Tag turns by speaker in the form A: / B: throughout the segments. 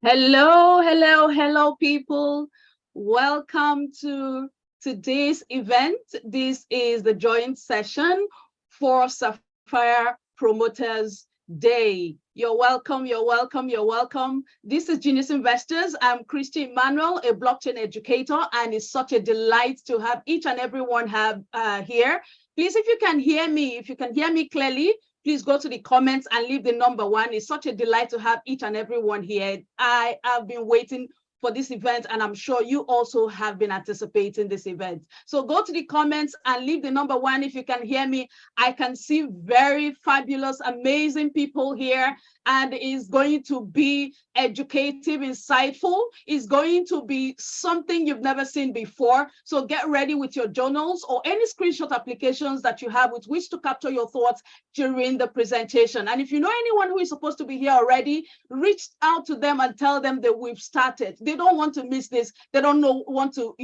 A: Hello, hello, hello, people. Welcome to today's event. This is the joint session for Safir Promoters Day. You're welcome, you're welcome, you're welcome. This is Genius Investors. I'm Christy Emmanuel, a blockchain educator, and it's such a delight to have each and everyone here. Please, if you can hear me clearly, please go to the comments and leave the number 1. It's such a delight to have each and everyone here. I have been waiting for this event, and I'm sure you also have been anticipating this event. So go to the comments and leave the number 1 if you can hear me. I can see very fabulous, amazing people here, and it's going to be educative, insightful. It's going to be something you've never seen before. So get ready with your journals or any screenshot applications that you have with which to capture your thoughts during the presentation. And if you know anyone who is supposed to be here already, reach out to them and tell them that we've started. They don't want to miss this. They don't want to,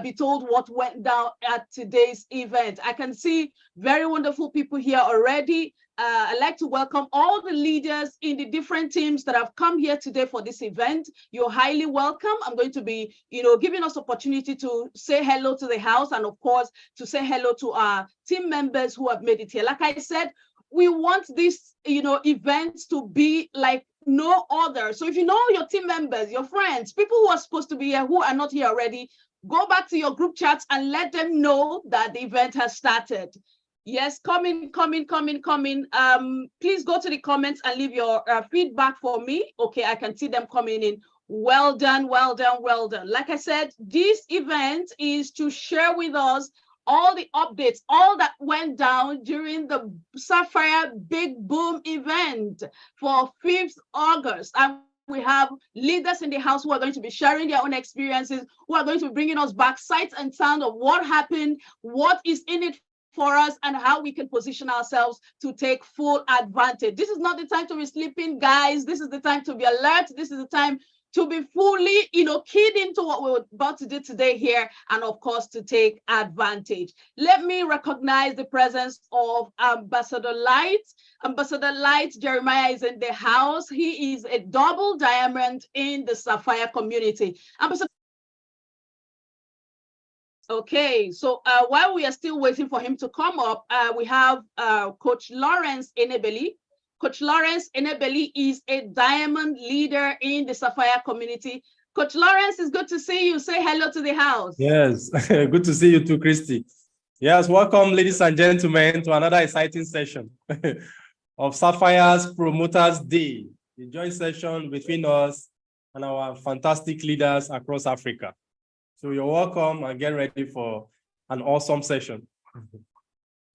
A: be told what went down at today's event. I can see very wonderful people here already. I'd like to welcome all the leaders in the different teams that have come here today for this event. You're highly welcome. I'm going to be, giving us opportunity to say hello to the house and, of course, to say hello to our team members who have made it here. Like I said, we want this, events to be like no other. So if you know your team members, your friends, people who are supposed to be here who are not here already, go back to your group chats and let them know that the event has started. Yes, coming. Please go to the comments and leave your feedback for me. Okay, I can see them coming in. Well done, well done, well done. Like I said, this event is to share with us all the updates, all that went down during the Safir Big Boom event for 5th August. And we have leaders in the house who are going to be sharing their own experiences, who are going to be bringing us back sights and sound of what happened, what is in it for us, and how we can position ourselves to take full advantage. This is not the time to be sleeping, guys. This is the time to be alert. This is the time to be fully, keyed into what we're about to do today here, and of course, to take advantage. Let me recognize the presence of Ambassador Light. Ambassador Light Jeremiah is in the house. He is a double diamond in the Safir community. Ambassador. Okay, so while we are still waiting for him to come up, we have Coach Lorenzo Enebeli. Coach Lorenzo Enebeli is a diamond leader in the Safir community. Coach Lorenzo, it's good to see you. Say hello to the house.
B: Yes, good to see you too, Christy. Yes, welcome, ladies and gentlemen, to another exciting session of Safir's Promoters Day, the joint session between us and our fantastic leaders across Africa. So you're welcome and get ready for an awesome session.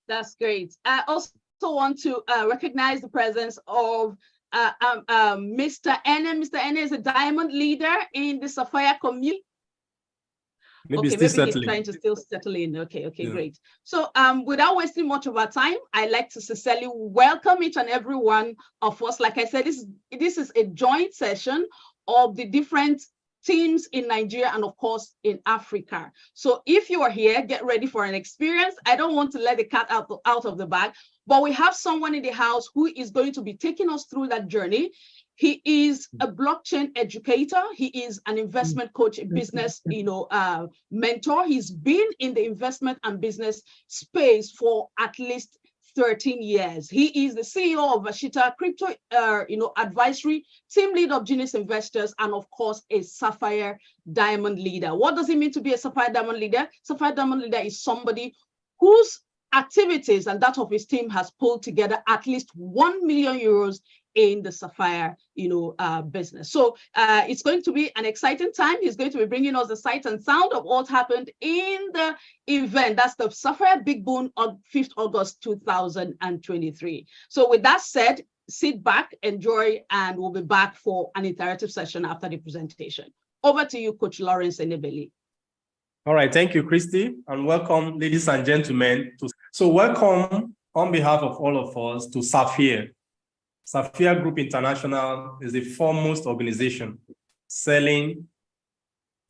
A: That's great. I also want to recognize the presence of Mr. Ene. Mr. Ene is a diamond leader in the Safir community.
B: Maybe
A: he's trying to still settle in. Okay, yeah. Great. So without wasting much of our time, I'd like to sincerely welcome each and every one of us. Like I said, this is a joint session of the different teams in Nigeria and of course in Africa. So if you are here, get ready for an experience. I don't want to let the cat out of the bag, but we have someone in the house who is going to be taking us through that journey. He is a blockchain educator. He is an investment coach, a business, mentor. He's been in the investment and business space for at least 13 years. He is the CEO of Vashita Crypto, Advisory, team lead of Genius Investors, and of course, a Safir Diamond leader. What does it mean to be a Safir Diamond leader? Safir Diamond leader is somebody whose activities and that of his team has pulled together at least 1 million euros in the Safir, business. So it's going to be an exciting time. He's going to be bringing us the sight and sound of what happened in the event. That's the Safir Big Boom on 5th August 2023. So with that said, sit back, enjoy, and we'll be back for an interactive session after the presentation. Over to you, Coach Lorenzo Enebeli.
B: All right, thank you, Christy, and welcome, ladies and gentlemen. So welcome on behalf of all of us to Safir. Safir Group International is the foremost organization selling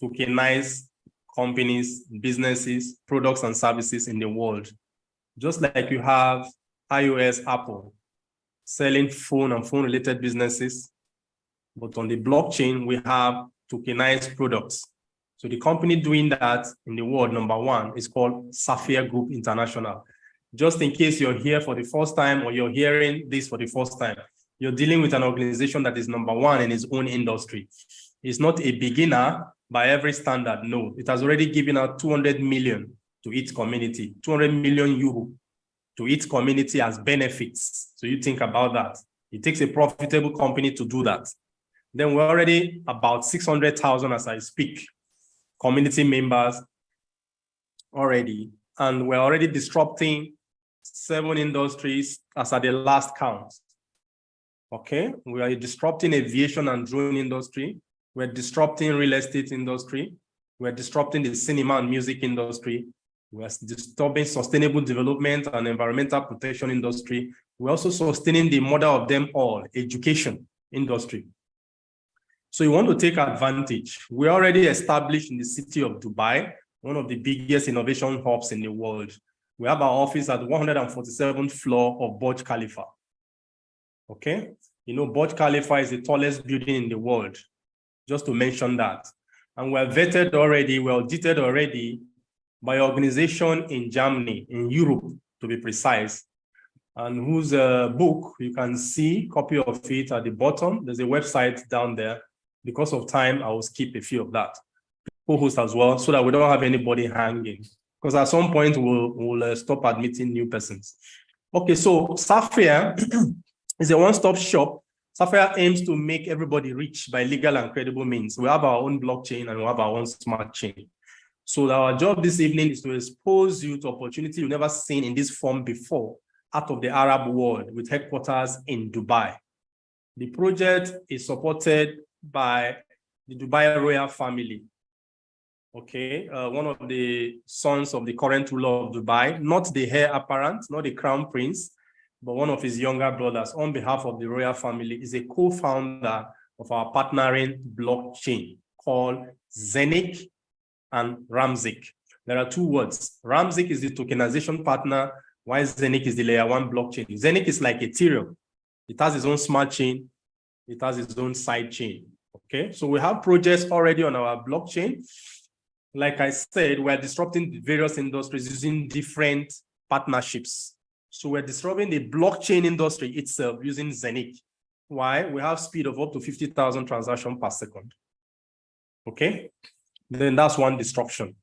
B: tokenized companies, businesses, products, and services in the world. Just like you have iOS, Apple, selling phone and phone-related businesses, But on the blockchain, we have tokenized products. So the company doing that in the world, number one, is called Safir Group International. Just in case you're here for the first time or you're hearing this for the first time, you're dealing with an organization that is number one in its own industry. It's not a beginner by every standard, no. It has already given out 200 million to its community, 200 million euro to its community as benefits. So you think about that. It takes a profitable company to do that. Then we're already about 600,000 as I speak, community members already. And we're already disrupting 7 industries as at the last count. Okay, we are disrupting aviation and drone industry. We're disrupting real estate industry. We're disrupting the cinema and music industry. We're disturbing sustainable development and environmental protection industry. We're also sustaining the mother of them all, education industry. So you want to take advantage. We're already established in the city of Dubai, one of the biggest innovation hubs in the world. We have our office at the 147th floor of Burj Khalifa. Okay, you know, Burj Khalifa is the tallest building in the world, just to mention that. And we're vetted already, we're audited already by an organization in Germany, in Europe, to be precise, and whose book you can see, copy of it at the bottom. There's a website down there. Because of time, I will skip a few of that. Co-host as well, so that we don't have anybody hanging. Because at some point, we'll stop admitting new persons. Okay, so Safir is a one-stop shop. Safir aims to make everybody rich by legal and credible means. We have our own blockchain and we have our own smart chain. So our job this evening is to expose you to opportunity you've never seen in this form before out of the Arab world with headquarters in Dubai. The project is supported by the Dubai royal family. Okay, one of the sons of the current ruler of Dubai, not the heir apparent, not the crown prince, but one of his younger brothers, on behalf of the royal family, is a co-founder of our partnering blockchain called Zenic and Ramzik. There are 2 words. Ramzik is the tokenization partner, while Zenic is the layer 1 blockchain. Zenic is like Ethereum. It has its own smart chain. It has its own side chain. Okay, so we have projects already on our blockchain. Like I said, we're disrupting various industries using different partnerships. So we're disrupting the blockchain industry itself using Zenic. Why? We have speed of up to 50,000 transactions per second. Okay, then that's one disruption.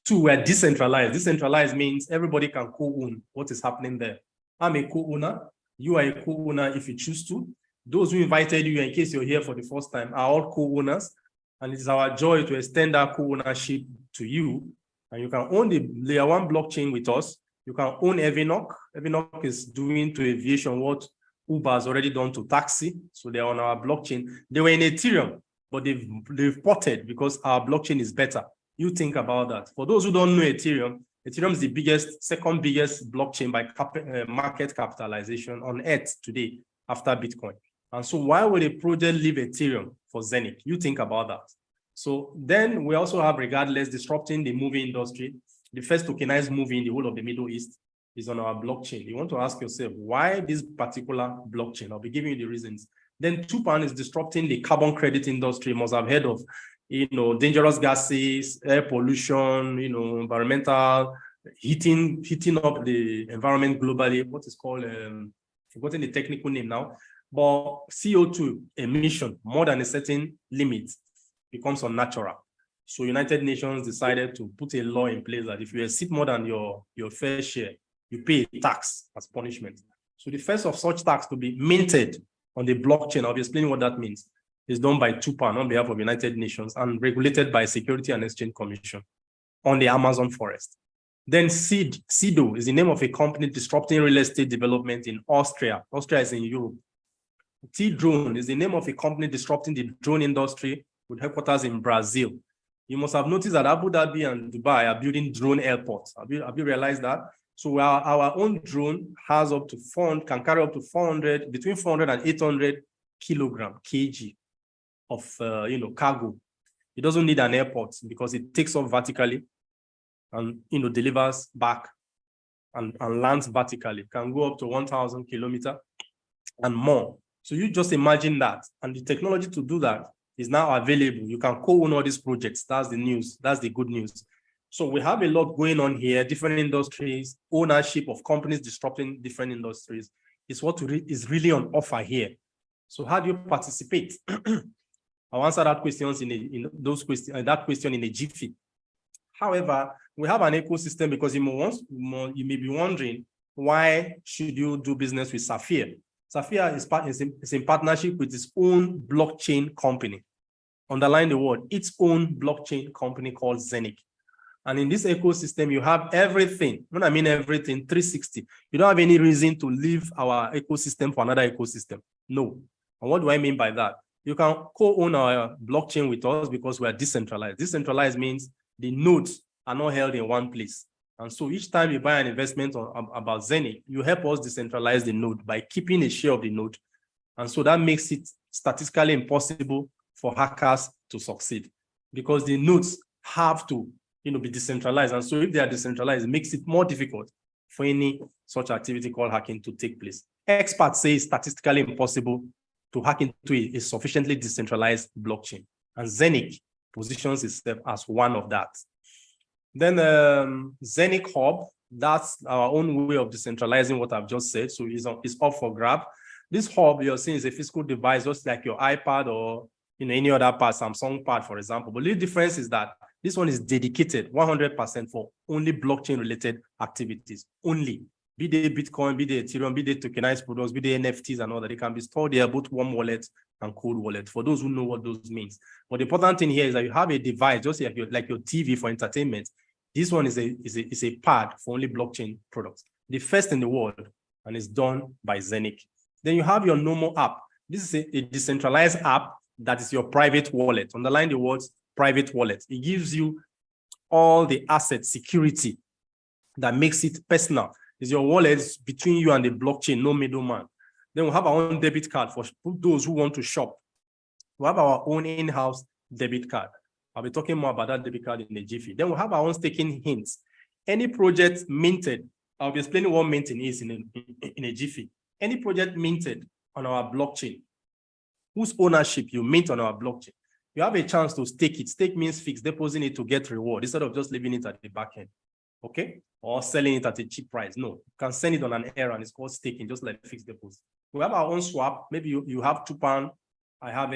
B: 2, we're decentralized. Decentralized means everybody can co-own what is happening there. I'm a co-owner. You are a co-owner if you choose to. Those who invited you, in case you're here for the first time, are all co-owners. And it's our joy to extend that co-ownership to you. And you can own the layer 1 blockchain with us. You can own Evinoc. Evinoc is doing to aviation what Uber has already done to taxi. So they're on our blockchain. They were in Ethereum, but they've ported because our blockchain is better. You think about that. For those who don't know Ethereum, Ethereum is the second biggest blockchain by market capitalization on Earth today after Bitcoin. And so why would a project leave Ethereum for Zenic? You think about that. So then we also have, regardless, disrupting the movie industry. The first tokenized movie in the whole of the Middle East is on our blockchain. You want to ask yourself, why this particular blockchain? I'll be giving you the reasons. Then Tupan is disrupting the carbon credit industry. You must have heard of, you know, dangerous gases, air pollution, you know, environmental, heating up the environment globally. What is called, forgotten the technical name now, but CO2 emission more than a certain limit becomes unnatural. So United Nations decided to put a law in place that if you exceed more than your fair share, you pay a tax as punishment. So the first of such tax to be minted on the blockchain, I'll be explaining what that means, is done by Tupan on behalf of United Nations and regulated by Security and Exchange Commission on the Amazon forest. Then Sido is the name of a company disrupting real estate development in Austria. Austria is in Europe. T-Drone is the name of a company disrupting the drone industry with headquarters in Brazil. You must have noticed that Abu Dhabi and Dubai are building drone airports. Have you realized that? So our own drone has up to can carry up to between 400 and 800 kg of cargo. It doesn't need an airport because it takes off vertically and delivers back and lands vertically. It can go up to 1,000 kilometers and more. So you just imagine that. And the technology to do that is now available. You can co-own all these projects. That's the news. That's the good news. So we have a lot going on here, different industries, ownership of companies disrupting different industries is what is really on offer here. So how do you participate? I'll answer that question that question in a jiffy. However, we have an ecosystem because you may be wondering, why should you do business with Safir? Safir is in partnership with its own blockchain company. Underline the word, its own blockchain company called Zenic. And in this ecosystem, you have everything. When I mean everything, 360. You don't have any reason to leave our ecosystem for another ecosystem. No. And what do I mean by that? You can co-own our blockchain with us because we are decentralized. Decentralized means the nodes are not held in one place. And so each time you buy an investment about Zenic, you help us decentralize the node by keeping a share of the node. And so that makes it statistically impossible for hackers to succeed because the nodes have to be decentralized. And so if they are decentralized, it makes it more difficult for any such activity called hacking to take place. Experts say it's statistically impossible to hack into a sufficiently decentralized blockchain. And Zenic positions itself as one of that. Then Zenic Hub, that's our own way of decentralizing what I've just said. So it's up for grab. This hub you're seeing is a physical device, just like your iPad or any other part, Samsung part, for example. But the difference is that this one is dedicated 100% for only blockchain-related activities. Only. Be they Bitcoin, be they Ethereum, be they tokenized products, be they NFTs and all that. They can be stored there, both warm wallet and cold wallet, for those who know what those means. But the important thing here is that you have a device, just like your TV for entertainment. This one is a pad for only blockchain products. The first in the world, and it's done by Zenic. Then you have your normal app. This is a decentralized app that is your private wallet. Underline the words private wallet. It gives you all the asset security that makes it personal. It's your wallet between you and the blockchain, no middleman. Then we have our own debit card for those who want to shop. We have our own in-house debit card. I'll be talking more about that debit card in a jiffy. Then we have our own staking hints. Any project minted, I'll be explaining what minting is in a jiffy. Any project minted on our blockchain, whose ownership you mint on our blockchain, you have a chance to stake it. Stake means fixed deposit it to get reward instead of just leaving it at the back end, okay? Or selling it at a cheap price. No, you can send it on an error and it's called staking, just like fixed deposit. We have our own swap. Maybe you have £2, I have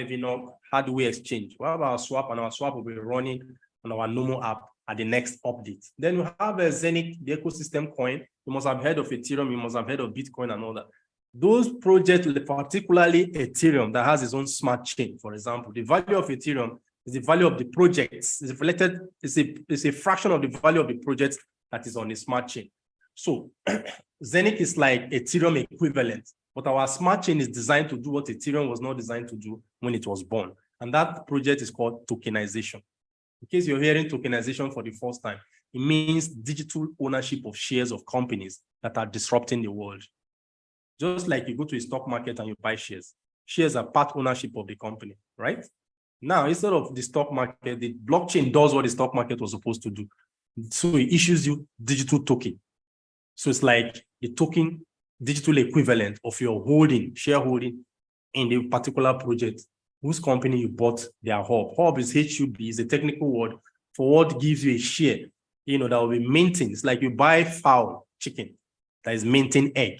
B: how do we exchange? We have our swap, and our swap will be running on our normal app at the next update. Then we have a Zenic, the ecosystem coin. You must have heard of Ethereum, you must have heard of Bitcoin and all that. Those projects, particularly Ethereum, that has its own smart chain, for example, the value of Ethereum is the value of the projects. It's a fraction of the value of the project that is on the smart chain. So Zenic is like Ethereum equivalent, but our smart chain is designed to do what Ethereum was not designed to do when it was born. And that project is called tokenization. In case you're hearing tokenization for the first time, it means digital ownership of shares of companies that are disrupting the world. Just like you go to a stock market and you buy shares. Shares are part ownership of the company, right? Now, instead of the stock market, the blockchain does what the stock market was supposed to do. So it issues you digital token. So it's like a token digital equivalent of your shareholding in the particular project whose company you bought their hub. Hub is HUB, is a technical word for what gives you a share, that will be maintained. It's like you buy fowl, chicken, that is maintaining egg,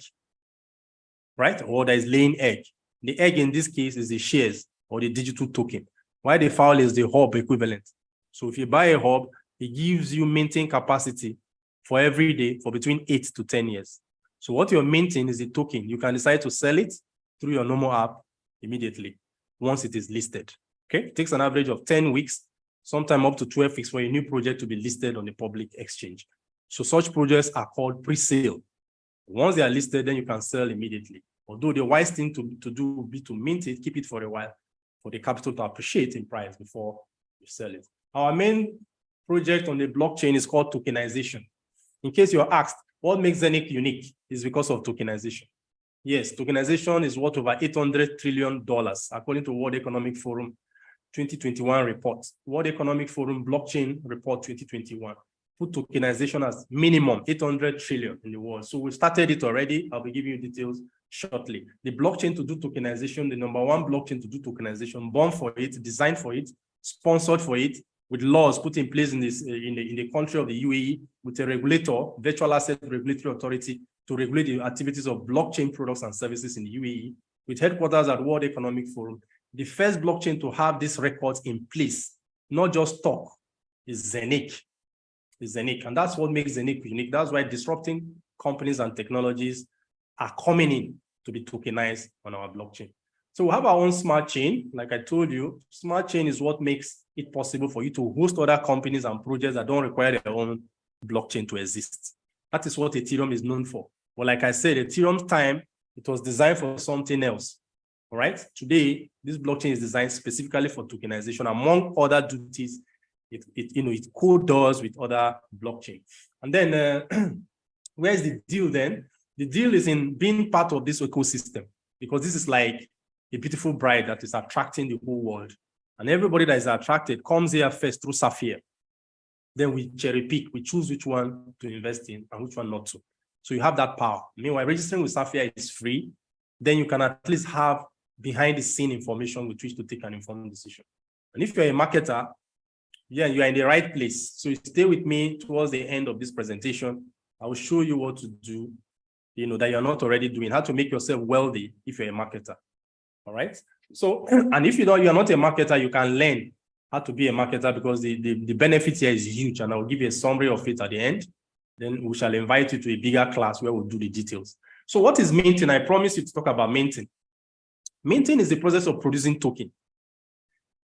B: right? Or that is laying egg. The egg in this case is the shares or the digital token, while the fowl is the hub equivalent. So if you buy a hub, it gives you minting capacity for every day for between 8 to 10 years. So what you're minting is the token. You can decide to sell it through your normal app immediately once it is listed. Okay, it takes an average of 10 weeks, sometime up to 12 weeks for a new project to be listed on the public exchange. So such projects are called pre-sale. Once they are listed, then you can sell immediately. Although the wise thing to do would be to mint it, keep it for a while for the capital to appreciate in price before you sell it. Our main project on the blockchain is called tokenization. In case you're asked, what makes Zenic unique is because of tokenization. Yes, tokenization is worth over $800 trillion, according to World Economic Forum 2021 report. World Economic Forum Blockchain Report 2021. put tokenization as minimum 800 trillion in the world. So we started it already. I'll be giving you details shortly. The blockchain to do tokenization, the number one blockchain to do tokenization, born for it, designed for it, sponsored for it, with laws put in place in this in the country of the UAE, with a regulator, virtual asset regulatory authority, to regulate the activities of blockchain products and services in the UAE, with headquarters at World Economic Forum. The first blockchain to have these records in place, not just talk, is Zenic. And that's what makes Zenic unique. That's why disrupting companies and technologies are coming in to be tokenized on our blockchain. So we have our own smart chain. Like I told you, smart chain is what makes it possible for you to host other companies and projects that don't require their own blockchain to exist. That is what Ethereum is known for. But like I said, Ethereum's time, it was designed for something else. All right. Today, this blockchain is designed specifically for tokenization. Among other duties, it co-does with other blockchain. And then where's the deal then? The deal is in being part of this ecosystem, because this is like a beautiful bride that is attracting the whole world. And everybody that is attracted comes here first through Safir. Then we cherry pick, we choose which one to invest in and which one not to. So you have that power. Meanwhile, registering with Safir is free. Then you can at least have behind the scene information with which to take an informed decision. And if you're a marketer, yeah, you are in the right place. So you stay with me towards the end of this presentation. I will show you what to do, that you're not already doing, how to make yourself wealthy if you're a marketer. All right. So, and if you're not a marketer, you can learn how to be a marketer, because the benefit here is huge. And I will give you a summary of it at the end. Then we shall invite you to a bigger class where we'll do the details. So what is minting? I promise you to talk about minting. Minting is the process of producing token.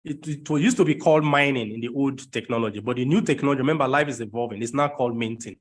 B: It used to be called mining in the old technology, but the new technology, remember, life is evolving. It's now called minting.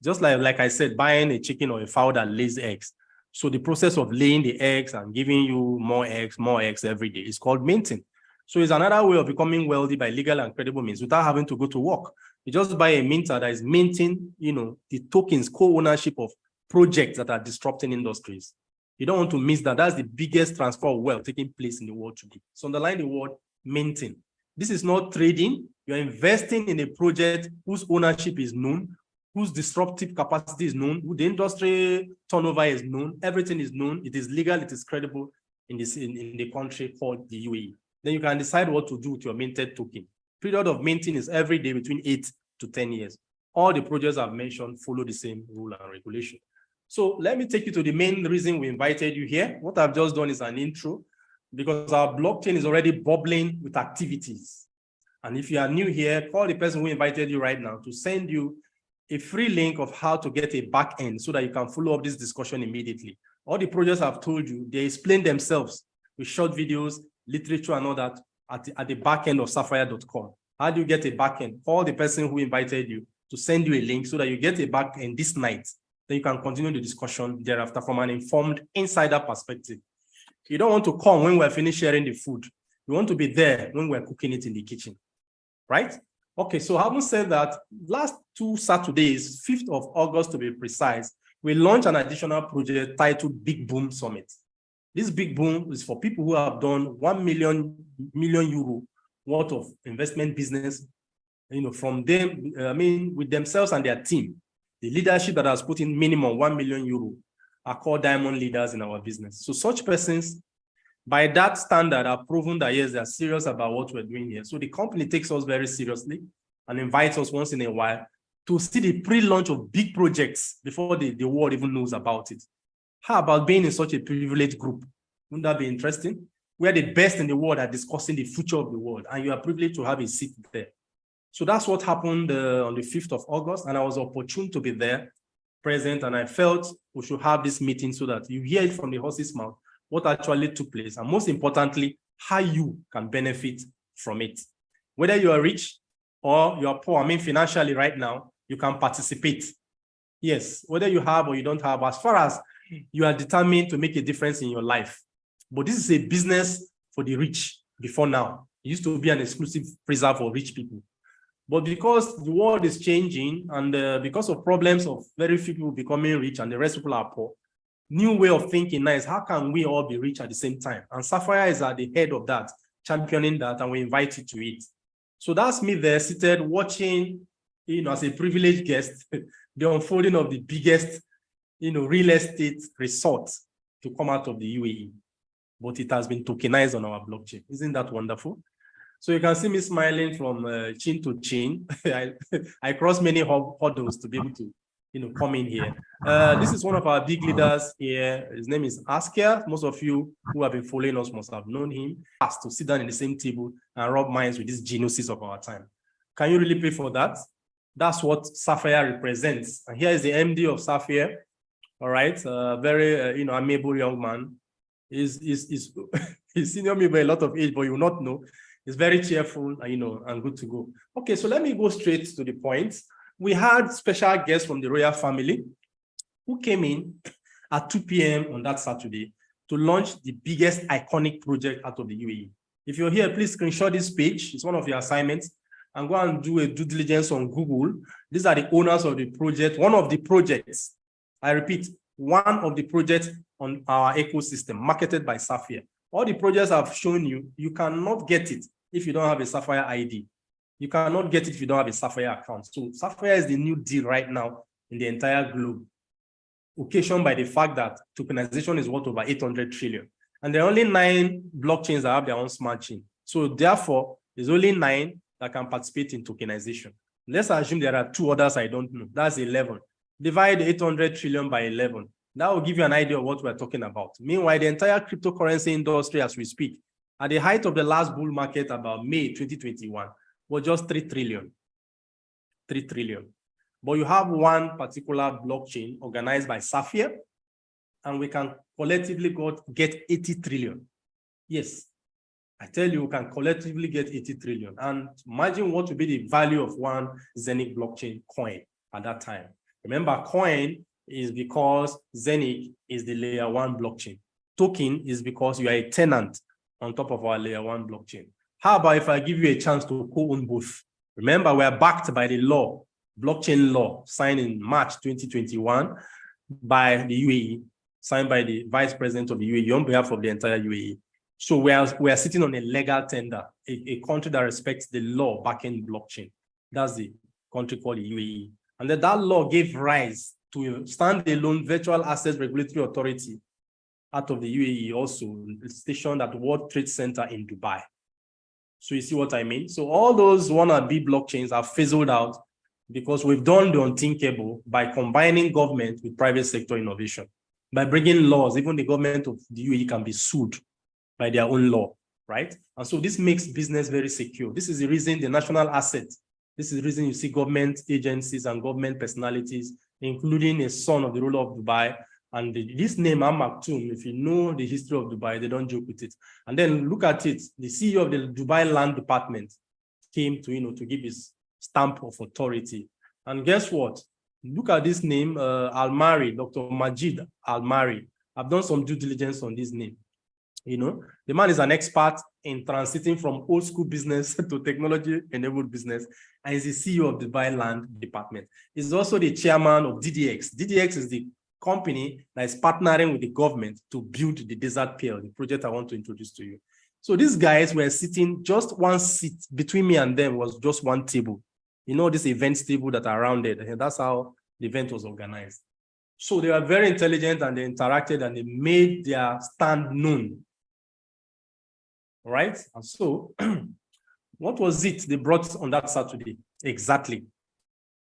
B: Just like I said, buying a chicken or a fowl that lays eggs. So the process of laying the eggs and giving you more eggs every day is called minting. So it's another way of becoming wealthy by legal and credible means without having to go to work. You just buy a minter that is minting, the tokens, co-ownership of projects that are disrupting industries. You don't want to miss that. That's the biggest transfer of wealth taking place in the world today. So underline the word minting. This is not trading. You're investing in a project whose ownership is known, whose disruptive capacity is known, who the industry turnover is known, everything is known, it is legal, it is credible in the country called the UAE. Then you can decide what to do with your minted token. Period of minting is every day between 8 to 10 years. All the projects I've mentioned follow the same rule and regulation. So let me take you to the main reason we invited you here. What I've just done is an intro, because our blockchain is already bubbling with activities. And if you are new here, call the person who invited you right now to send you a free link of how to get a back end so that you can follow up this discussion immediately. All the projects I've told you, they explain themselves with short videos, literature and all that at the back end of sapphire.com. How do you get a back end? Call the person who invited you to send you a link so that you get a back end this night. Then you can continue the discussion thereafter from an informed insider perspective. You don't want to come when we're finished sharing the food. You want to be there when we're cooking it in the kitchen, right? Okay, so having said that, last 2 Saturdays, 5th of August to be precise, we launched an additional project titled Big Boom Summit. This Big Boom is for people who have done 1 million euro worth of investment business, from them, with themselves and their team. The leadership that has put in minimum 1 million euro are called diamond leaders in our business. So such persons, by that standard, have proven that yes, they are serious about what we're doing here. So the company takes us very seriously and invites us once in a while to see the pre-launch of big projects before the world even knows about it. How about being in such a privileged group? Wouldn't that be interesting? Where the best in the world are discussing the future of the world, and you are privileged to have a seat there. So that's what happened on the 5th of August, and I was opportune to be there, present, and I felt we should have this meeting so that you hear it from the horse's mouth, what actually took place, and most importantly, how you can benefit from it. Whether you are rich or you are poor, financially right now, you can participate. Yes, whether you have or you don't have, as far as you are determined to make a difference in your life. But this is a business for the rich before now. It used to be an exclusive preserve for rich people. But because the world is changing and because of problems of very few people becoming rich and the rest of people are poor, new way of thinking now is how can we all be rich at the same time? And Sapphire is at the head of that, championing that, and we invite you to it. So that's me there seated watching, as a privileged guest, the unfolding of the biggest, real estate resort to come out of the UAE. But it has been tokenized on our blockchain. Isn't that wonderful? So you can see me smiling from chin to chin. I crossed many hurdles to be able to, come in here. This is one of our big leaders here. His name is Safir. Most of you who have been following us must have known him. Asked to sit down in the same table and rub minds with these geniuses of our time. Can you really pay for that? That's what Safir represents. And here is the MD of Safir. All right, very amiable young man. He's senior me by a lot of age, but you will not know. He's very cheerful, and good to go. Okay, so let me go straight to the point. We had special guests from the royal family who came in at 2 p.m. on that Saturday to launch the biggest iconic project out of the UAE. If you're here, please screenshot this page. It's one of your assignments. And go and do a due diligence on Google. These are the owners of the project. One of the projects, I repeat, one of the projects on our ecosystem marketed by Safir. All the projects I've shown you, you cannot get it if you don't have a Safir ID. You cannot get it if you don't have a Safir account. So Safir is the new deal right now in the entire globe, occasioned by the fact that tokenization is worth over 800 trillion. And there are only 9 blockchains that have their own smart chain. So therefore, there's only 9 that can participate in tokenization. Let's assume there are 2 others I don't know. That's 11. Divide 800 trillion by 11. That will give you an idea of what we're talking about. Meanwhile, the entire cryptocurrency industry as we speak, at the height of the last bull market about May 2021, was just 3 trillion. 3 trillion. But you have one particular blockchain organized by Safir, and we can collectively get 80 trillion. Yes, I tell you, we can collectively get 80 trillion. And imagine what would be the value of one Zenith blockchain coin at that time. Remember, coin is because Zenith is the layer 1 blockchain. Token is because you are a tenant on top of our layer 1 blockchain. How about if I give you a chance to co-own both? Remember, we are backed by the law, blockchain law, signed in March 2021 by the UAE, signed by the Vice President of the UAE on behalf of the entire UAE. So we are sitting on a legal tender, a country that respects the law backing blockchain. That's the country called the UAE. And then that law gave rise to a standalone virtual assets regulatory authority out of the UAE, also stationed at the World Trade Center in Dubai. So you see what I mean? So all those wannabe blockchains are fizzled out because we've done the unthinkable by combining government with private sector innovation. By bringing laws, even the government of the UAE can be sued by their own law, right? And so this makes business very secure. This is the reason the national asset, this is the reason you see government agencies and government personalities, including a son of the ruler of Dubai. And this name, Al Maktoum, if you know the history of Dubai, they don't joke with it. And then look at it, the CEO of the Dubai Land Department came to, to give his stamp of authority. And guess what? Look at this name, Al-Mari, Dr. Majid Al-Mari. I've done some due diligence on this name. The man is an expert in transiting from old school business to technology-enabled business, and is the CEO of the Dubai Land Department. He's also the chairman of DDX. DDX is the company that is partnering with the government to build the Desert Pearl, the project I want to introduce to you. So these guys were sitting, just one seat between me and them was just one table. This events table that are rounded, and that's how the event was organized. So they were very intelligent and they interacted and they made their stand known. Right? And so what was it they brought on that Saturday? Exactly.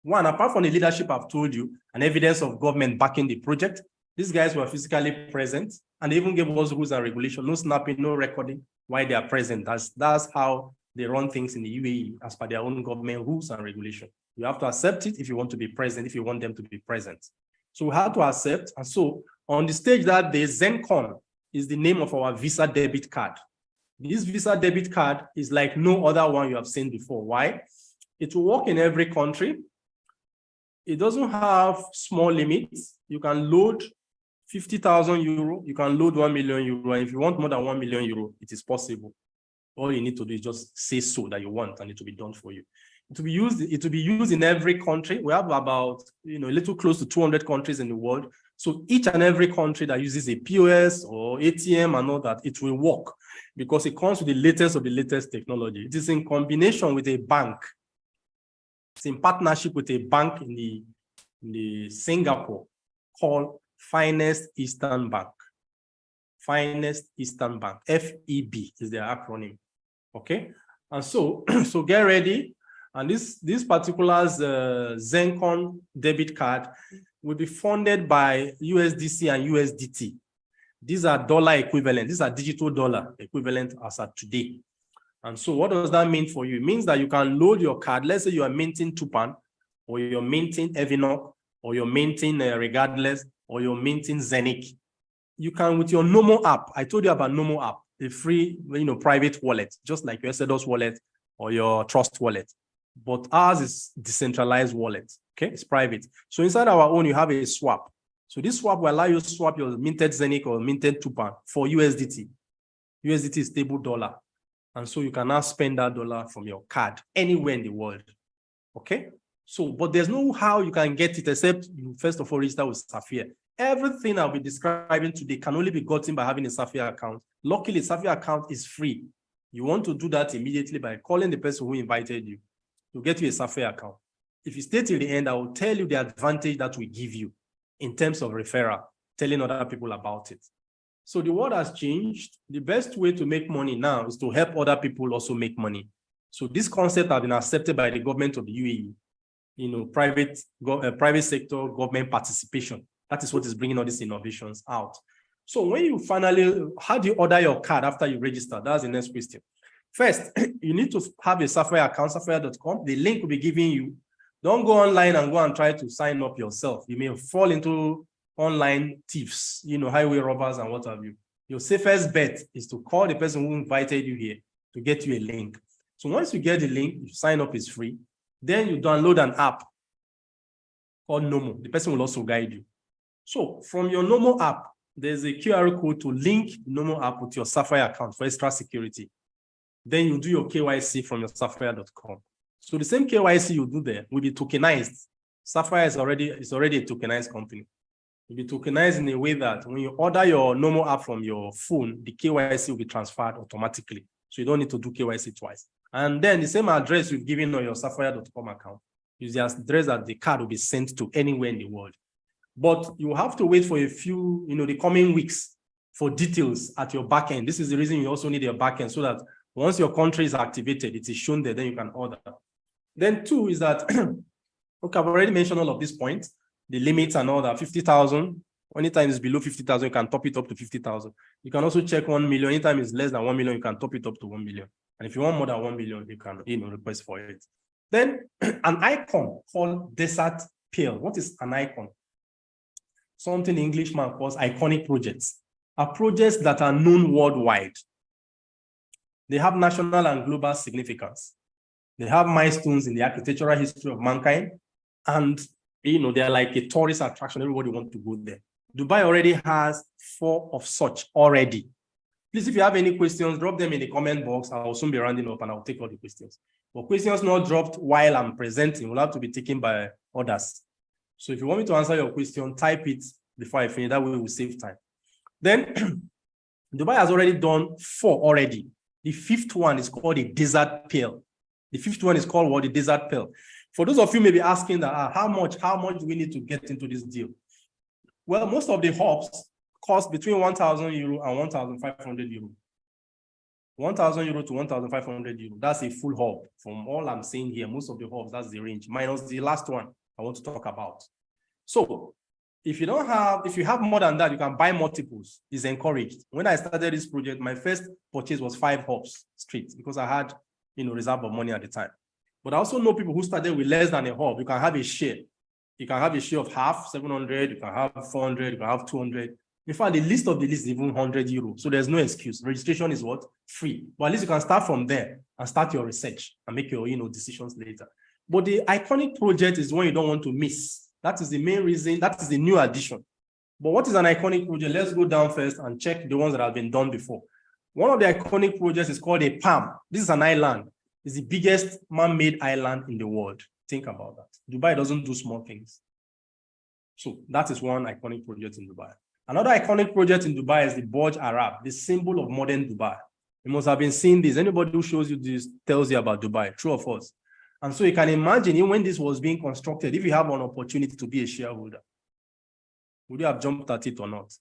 B: One, apart from the leadership I've told you, and evidence of government backing the project, these guys were physically present and they even gave us rules and regulations, no snapping, no recording while they are present. That's how they run things in the UAE as per their own government rules and regulations. You have to accept it if you want to be present, if you want them to be present. So we had to accept. And so on the stage that day, ZenCon is the name of our Visa debit card. This Visa debit card is like no other one you have seen before. Why? It will work in every country. It doesn't have small limits. You can load 50,000 euro. You can load 1 million euro. And if you want more than 1 million euro, it is possible. All you need to do is just say so that you want, and it will be done for you. It will be used in every country. We have about, a little close to 200 countries in the world. So each and every country that uses a POS or ATM and all that, it will work because it comes with the latest of the latest technology. It is in combination with a bank. It's in partnership with a bank in the Singapore called Finest Eastern Bank. Finest Eastern Bank, FEB is their acronym. Okay, and so so get ready. And this particular Zencon debit card will be funded by USDC and USDT. These are dollar equivalent. These are digital dollar equivalent as of today. And so what does that mean for you? It means that you can load your card. Let's say you are minting Tupan, or you're minting Evinok, or you're minting Regardless, or you're minting Zenic. You can, with your Nomo app, I told you about Nomo app, a free, private wallet, just like your Exodus wallet or your Trust wallet. But ours is decentralized wallet, okay? It's private. So inside our own, you have a swap. So this swap will allow you to swap your minted Zenic or minted Tupan for USDT. USDT is stable dollar. And so you can now spend that dollar from your card anywhere in the world, okay? So, but there's no how you can get it except you first of all register with Safir. Everything I'll be describing today can only be gotten by having a Safir account. Luckily, Safir account is free. You want to do that immediately by calling the person who invited you to get you a Safir account. If you stay till the end, I will tell you the advantage that we give you in terms of referral, telling other people about it. So the world has changed. The best way to make money now is to help other people also make money. So this concept has been accepted by the government of the UAE, private sector government participation. That is what is bringing all these innovations out. So when you finally, how do you order your card after you register? That's the next question. First, you need to have a Safir account, safir.com. The link will be given you. Don't go online and go and try to sign up yourself. You may fall into online thieves, highway robbers and what have you. Your safest bet is to call the person who invited you here to get you a link. So once you get the link, you sign up, is free. Then you download an app called Nomo. The person will also guide you. So from your Nomo app, there's a QR code to link Nomo app with your Safir account for extra security. Then you do your KYC from your Safir.com. So the same KYC you do there will be tokenized. Safir is already a tokenized company. It will be tokenized in a way that when you order your Nomo app from your phone, the KYC will be transferred automatically. So you don't need to do KYC twice. And then the same address you've given on your Safir.com account is the address that the card will be sent to anywhere in the world. But you have to wait for a few, the coming weeks for details at your backend. This is the reason you also need your backend, so that once your country is activated, it is shown there, then you can order. Then two is that, okay, I've already mentioned all of these points, the limits and all that, 50,000. Anytime it's below 50,000, you can top it up to 50,000. You can also check 1 million. Anytime it's less than 1 million, you can top it up to 1 million. And if you want more than 1 million, you can, request for it. Then an icon called Desert Pearl. What is an icon? Something Englishman calls iconic projects, are projects that are known worldwide. They have national and global significance. They have milestones in the architectural history of mankind. And, they're like a tourist attraction. Everybody wants to go there. Dubai already has 4 of such already. Please, if you have any questions, drop them in the comment box. I'll soon be rounding up and I'll take all the questions. But questions not dropped while I'm presenting will have to be taken by others. So if you want me to answer your question, type it before I finish. That way we'll save time. Then Dubai has already done 4 already. The 5th one is called the Desert Pearl. The 5th one is called what? The Desert Pearl. For those of you may be asking that, how much do we need to get into this deal? Well, most of the hubs cost between 1,000 euro and 1,500 euro. 1,000 euro to 1,500 euro. That's a full hub. From all I'm saying here, most of the hubs, that's the range, minus the last one I want to talk about. So if you have more than that, you can buy multiples. It's encouraged. When I started this project, my first purchase was 5 hubs straight because I had, reserve of money at the time. But I also know people who started with less than a hub. You can have a share. You can have a share of half, 700. You can have 400. You can have 200. In fact, the least of the list is even 100 euros. So there's no excuse. Registration is what? Free. But at least you can start from there and start your research and make your, decisions later. But the iconic project is one you don't want to miss. That is the main reason. That is the new addition. But what is an iconic project? Let's go down first and check the ones that have been done before. One of the iconic projects is called a Palm. This is an island. It's the biggest man-made island in the world. Think about that. Dubai doesn't do small things. So that is one iconic project in Dubai. Another iconic project in Dubai is the Burj Arab, the symbol of modern Dubai. You must have been seeing this. Anybody who shows you this tells you about Dubai, true or false. And so you can imagine, even when this was being constructed, if you have an opportunity to be a shareholder, would you have jumped at it or not?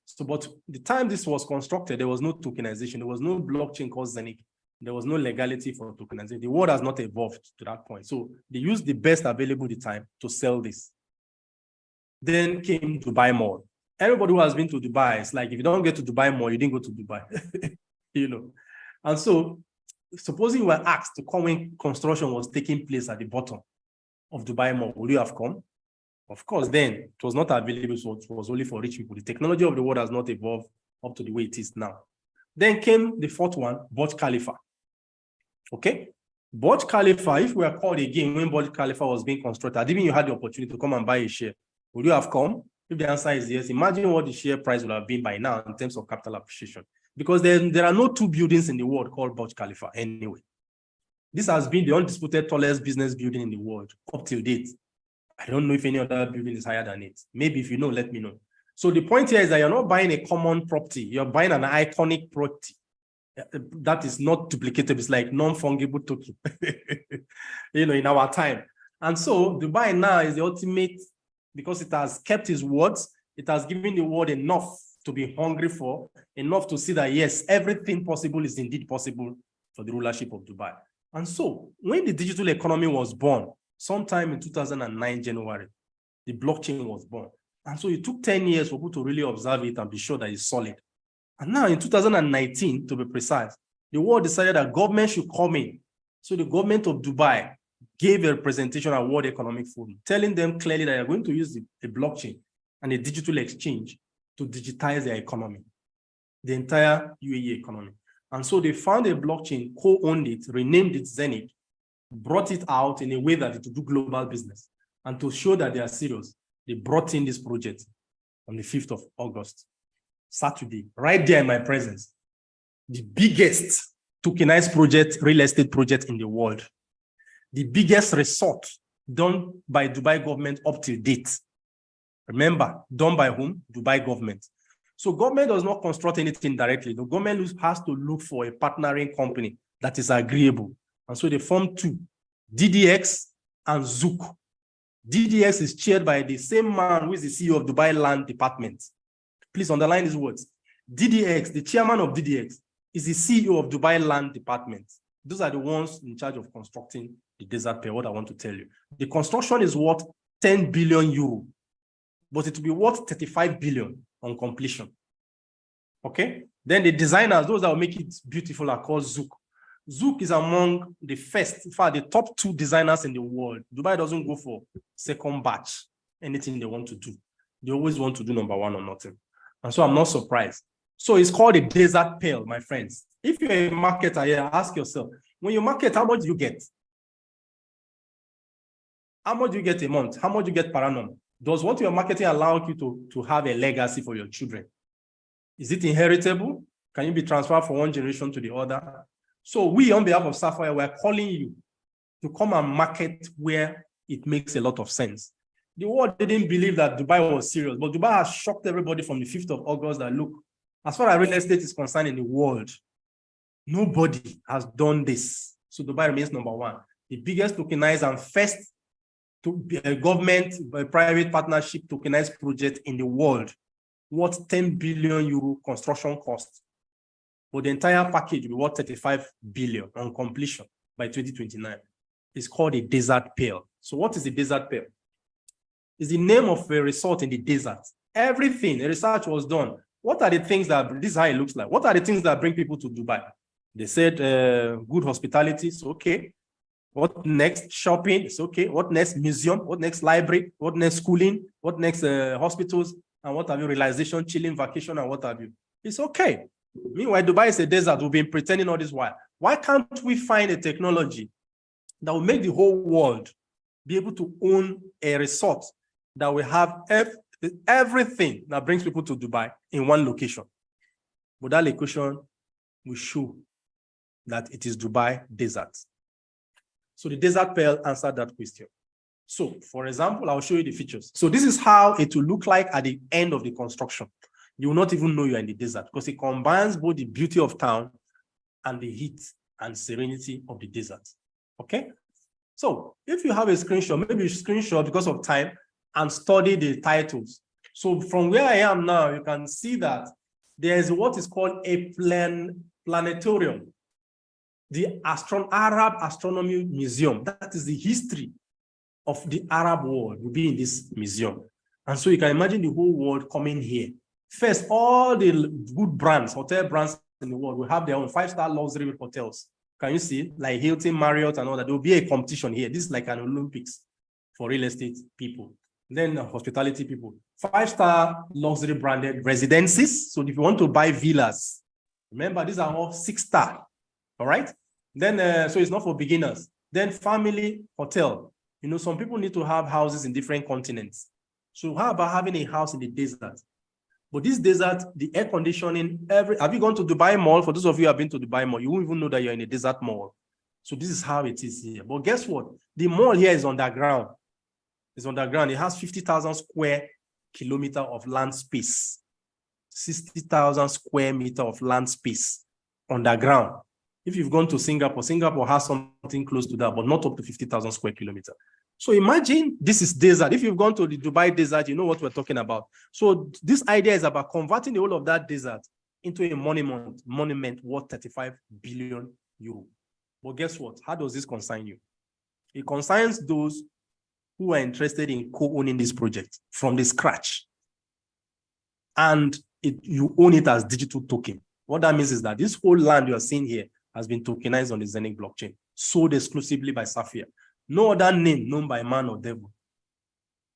B: So, but the time this was constructed, there was no tokenization. There was no blockchain called Zenith. There was no legality for tokenization. The world has not evolved to that point. So they used the best available at the time to sell this. Then came Dubai Mall. Everybody who has been to Dubai, it's like, if you don't get to Dubai Mall, you didn't go to Dubai, you know. And so, supposing you were asked to come when construction was taking place at the bottom of Dubai Mall, would you have come? Of course, then it was not available, so it was only for rich people. The technology of the world has not evolved up to the way it is now. Then came the fourth one, Burj Khalifa. Okay? Burj Khalifa, if we are called again when Burj Khalifa was being constructed, even you had the opportunity to come and buy a share, would you have come? If the answer is yes, imagine what the share price would have been by now in terms of capital appreciation. Because there are no two buildings in the world called Burj Khalifa anyway. This has been the undisputed tallest business building in the world up till date. I don't know if any other building is higher than it. Maybe if you know, let me know. So the point here is that you're not buying a common property. You're buying an iconic property that is not duplicatable. It's like non-fungible token, you know, in our time. And so Dubai now is the ultimate, because it has kept its words. It has given the world enough to be hungry for, enough to see that, yes, everything possible is indeed possible for the rulership of Dubai. And so when the digital economy was born, sometime in 2009, January, the blockchain was born. And so it took 10 years for people to really observe it and be sure that it's solid. And now in 2019, to be precise, the world decided that government should come in. So the government of Dubai gave a presentation at World Economic Forum, telling them clearly that they're going to use the blockchain and a digital exchange to digitize their economy, the entire UAE economy. And so they found a blockchain, co-owned it, renamed it Zenith, brought it out in a way that it would do global business. And to show that they are serious, they brought in this project on the 5th of August, Saturday, right there in my presence. The biggest tokenized project, real estate project in the world. The biggest resort done by Dubai government up to date. Remember, done by whom? Dubai government. So government does not construct anything directly. The government has to look for a partnering company that is agreeable. And so they formed two, DDX and Zook. DDX is chaired by the same man who is the CEO of Dubai Land Department. Please underline these words. DDX, the chairman of DDX, is the CEO of Dubai Land Department. Those are the ones in charge of constructing the desert pair, what I want to tell you. The construction is worth 10 billion euro, but it will be worth 35 billion on completion. Okay? Then the designers, those that will make it beautiful, are called Zook. Zook is among the first, in fact, the top 2 designers in the world. Dubai doesn't go for second batch, anything they want to do. They always want to do number 1 or nothing. And so I'm not surprised. So it's called a desert pearl, my friends. If you're a marketer here, ask yourself, when you market, how much do you get? How much do you get a month? How much do you get per annum? Does what you're marketing allow you to have a legacy for your children? Is it inheritable? Can you be transferred from one generation to the other? So we, on behalf of Safir, we're calling you to come and market where it makes a lot of sense. The world didn't believe that Dubai was serious, but Dubai has shocked everybody from the 5th of August that, look, as far as real estate is concerned in the world, nobody has done this. So Dubai remains number 1. The biggest tokenized and first to be a government, a private partnership tokenized project in the world, worth 10 billion euro construction cost. But the entire package will be worth 35 billion on completion by 2029. It's called a desert pearl. So what is the desert pearl? It's the name of a resort in the desert. Everything, the research was done. What are the things that, this is how it looks like. What are the things that bring people to Dubai? They said good hospitality, it's okay. What next? Shopping, it's okay. What next? Museum, what next? Library, what next? Schooling, what next? Hospitals, and what have you? Realization, chilling, vacation, and what have you? It's okay. Meanwhile, Dubai is a desert. We've been pretending all this while. Why can't we find a technology that will make the whole world be able to own a resort that will have everything that brings people to Dubai in one location? But that location will show that it is Dubai desert. So the desert pearl answered that question. So, for example, I'll show you the features. So this is how it will look like at the end of the construction. You will not even know you're in the desert because it combines both the beauty of town and the heat and serenity of the desert. Okay? So if you have a screenshot, maybe you screenshot because of time and study the titles. So from where I am now, you can see that there is what is called a planetarium, the Arab Astronomy Museum. That is the history of the Arab world will be in this museum. And so you can imagine the whole world coming here. First, all the good brands, hotel brands in the world will have their own 5-star luxury hotels. Can you see? Like Hilton, Marriott, and all that. There will be a competition here. This is like an Olympics for real estate people. Then hospitality people. 5-star luxury branded residences. So if you want to buy villas, remember, these are all 6-star. All right? Then, so it's not for beginners. Then family hotel. You know, some people need to have houses in different continents. So how about having a house in the desert? But this desert, the air conditioning, have you gone to Dubai Mall? For those of you who have been to Dubai Mall, you won't even know that you're in a desert mall. So this is how it is here. But guess what? The mall here is underground. It's underground. It has 50,000 square kilometer of land space. 60,000 square meter of land space underground. If you've gone to Singapore, Singapore has something close to that, but not up to 50,000 square kilometer. So imagine this is desert. If you've gone to the Dubai desert, you know what we're talking about. So this idea is about converting the whole of that desert into a monument worth 35 billion euro. But guess what? How does this concern you? It concerns those who are interested in co-owning this project from the scratch. And you own it as digital token. What that means is that this whole land you are seeing here has been tokenized on the Zenith blockchain, sold exclusively by Safir. No other name known by man or devil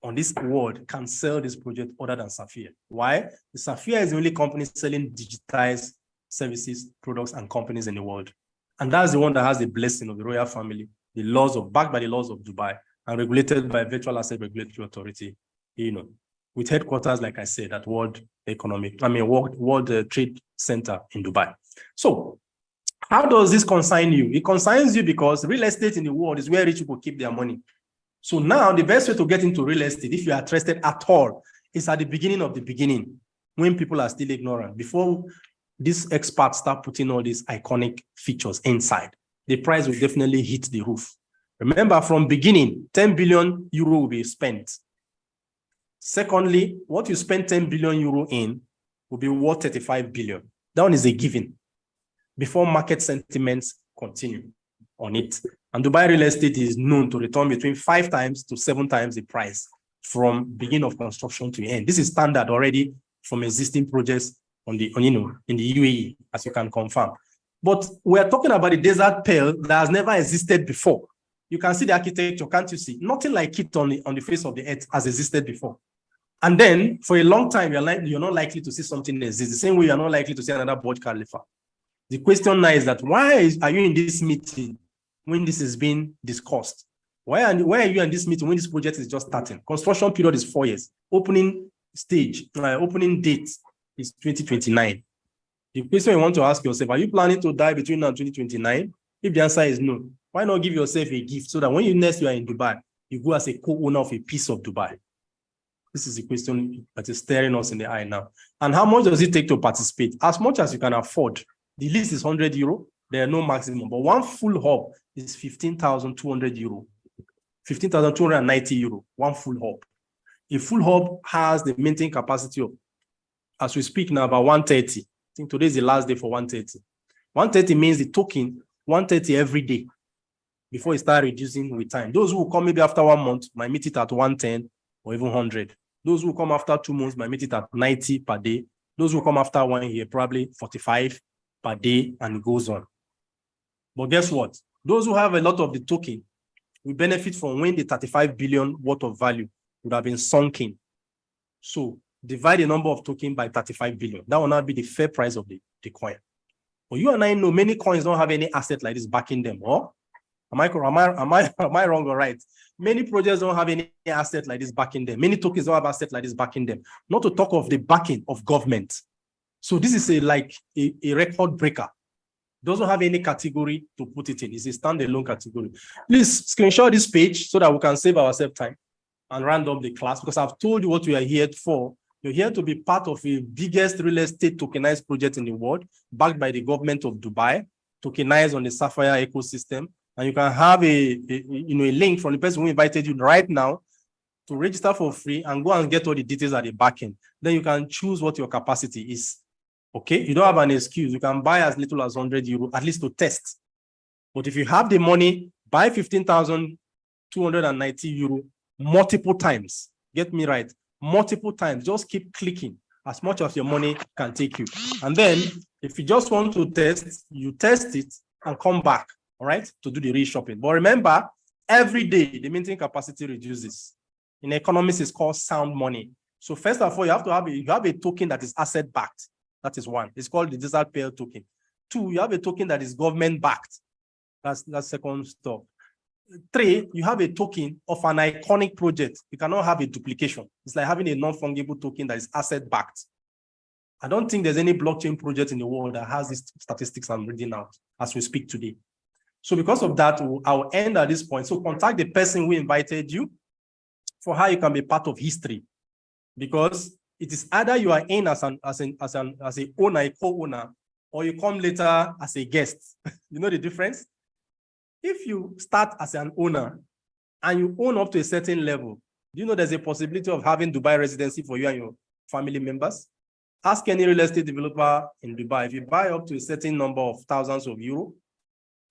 B: on this world can sell this project other than Safir. Why? The Safir is the only company selling digitized services, products, and companies in the world. And that's the one that has the blessing of the royal family, the laws of, backed by the laws of Dubai, and regulated by Virtual Asset Regulatory Authority, you know, with headquarters, like I said, at World Trade Center in Dubai. So how does this concern you? It concerns you because real estate in the world is where rich people keep their money. So now the best way to get into real estate, if you are interested at all, is at the beginning of the beginning, when people are still ignorant, before these experts start putting all these iconic features inside. The price will definitely hit the roof. Remember, from beginning, 10 billion euro will be spent. Secondly, what you spend 10 billion euro in will be worth 35 billion. That one is a given before market sentiments continue on it. And Dubai real estate is known to return between 5 times to 7 times the price from beginning of construction to end. This is standard already from existing projects in the UAE, as you can confirm. But we're talking about a desert pearl that has never existed before. You can see the architecture, can't you see? Nothing like it on the face of the earth has existed before. And then for a long time, you're not likely to see something exist. The same way you're not likely to see another Burj Khalifa. The question now is that why are you in this meeting when this is being discussed? Why are you in this meeting when this project is just starting? Construction period is 4 years. Opening date is 2029. The question you want to ask yourself, are you planning to die between now and 2029? If the answer is no, why not give yourself a gift so that when you are in Dubai, you go as a co-owner of a piece of Dubai? This is the question that is staring us in the eye now. And how much does it take to participate? As much as you can afford. The lease is 100 euro. There are no maximum, but one full hub is 15,200 euro. 15,290 euro, one full hub. A full hub has the maintenance capacity of, as we speak now, about 130. I think today is the last day for 130. 130 means the token 130 every day before it starts reducing with time. Those who come maybe after 1 month might meet it at 110 or even 100. Those who come after 2 months might meet it at 90 per day. Those who come after 1 year, probably 45 per day, and it goes on. But guess what? Those who have a lot of the token will benefit from when the 35 billion worth of value would have been sunk in. So divide the number of tokens by 35 billion. That will not be the fair price of the coin. But you and I know many coins don't have any asset like this backing them. Or am I wrong or right? Many projects don't have any asset like this backing them. Many tokens don't have asset like this backing them. Not to talk of the backing of government. So this is a record breaker. Doesn't have any category to put it in. It's a standalone category. Please screenshot this page so that we can save ourselves time and round up the class, because I've told you what we are here for. You're here to be part of the biggest real estate tokenized project in the world, backed by the government of Dubai, tokenized on the Sapphire ecosystem, And you can have a link from the person who invited you right now to register for free and go and get all the details at the back end. Then you can choose what your capacity is. Okay, you don't have an excuse. You can buy as little as 100 euro, at least to test. But if you have the money, buy 15,290 euro multiple times. Get me right, multiple times. Just keep clicking as much as your money can take you. And then if you just want to test, you test it and come back, all right, to do the reshopping. But remember, every day the minting capacity reduces. In economics, it's called sound money. So first of all, you have to have a token that is asset backed. That is one. It's called the digital pair token. Two, you have a token that is government backed. That's second step. Three, you have a token of an iconic project. You cannot have a duplication. It's like having a non-fungible token that is asset backed. I don't think there's any blockchain project in the world that has these statistics I'm reading out as we speak today. So because of that, I'll end at this point. So contact the person who invited you for how you can be part of history, because it is either you are in as a owner, a co-owner, or you come later as a guest. You know the difference? If you start as an owner and you own up to a certain level, do you know there's a possibility of having Dubai residency for you and your family members? Ask any real estate developer in Dubai. If you buy up to a certain number of thousands of euro,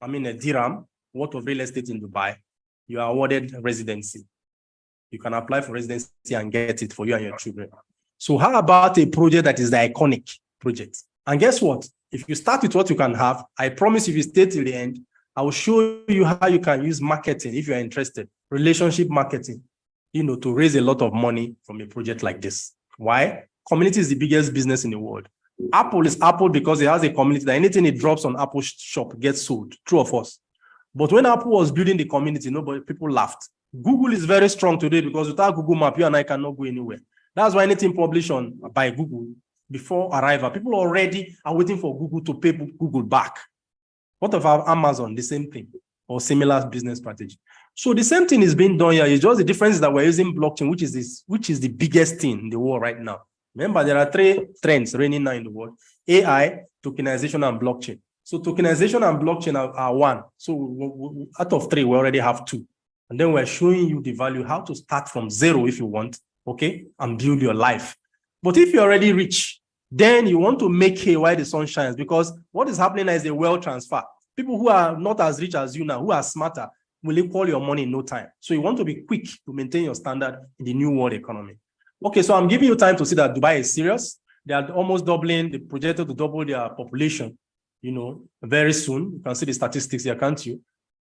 B: a dirham worth of real estate in Dubai, you are awarded residency. You can apply for residency and get it for you and your children. So how about a project that is the iconic project? And guess what? If you start with what you can have, I promise if you stay till the end, I will show you how you can use marketing if you're interested, relationship marketing, to raise a lot of money from a project like this. Why? Community is the biggest business in the world. Apple is Apple because it has a community that anything it drops on Apple shop gets sold. True of us. But when Apple was building the community, people laughed. Google is very strong today because without Google Map, you and I cannot go anywhere. That's why anything published by Google before arrival, people already are waiting for Google to pay Google back. What about Amazon? The same thing, or similar business strategy. So the same thing is being done here. It's just the difference is that we're using blockchain, which is the biggest thing in the world right now. Remember, there are three trends reigning now in the world: AI, tokenization, and blockchain. So tokenization and blockchain are one. So out of three, we already have two. And then we're showing you the value, how to start from zero if you want, okay, and build your life. But if you're already rich, then you want to make hay while the sun shines, because what is happening is a wealth transfer. People who are not as rich as you now, who are smarter, will equal your money in no time. So you want to be quick to maintain your standard in the new world economy. Okay, so I'm giving you time to see that Dubai is serious. They are almost doubling, they projected to double their population, very soon. You can see the statistics here, can't you?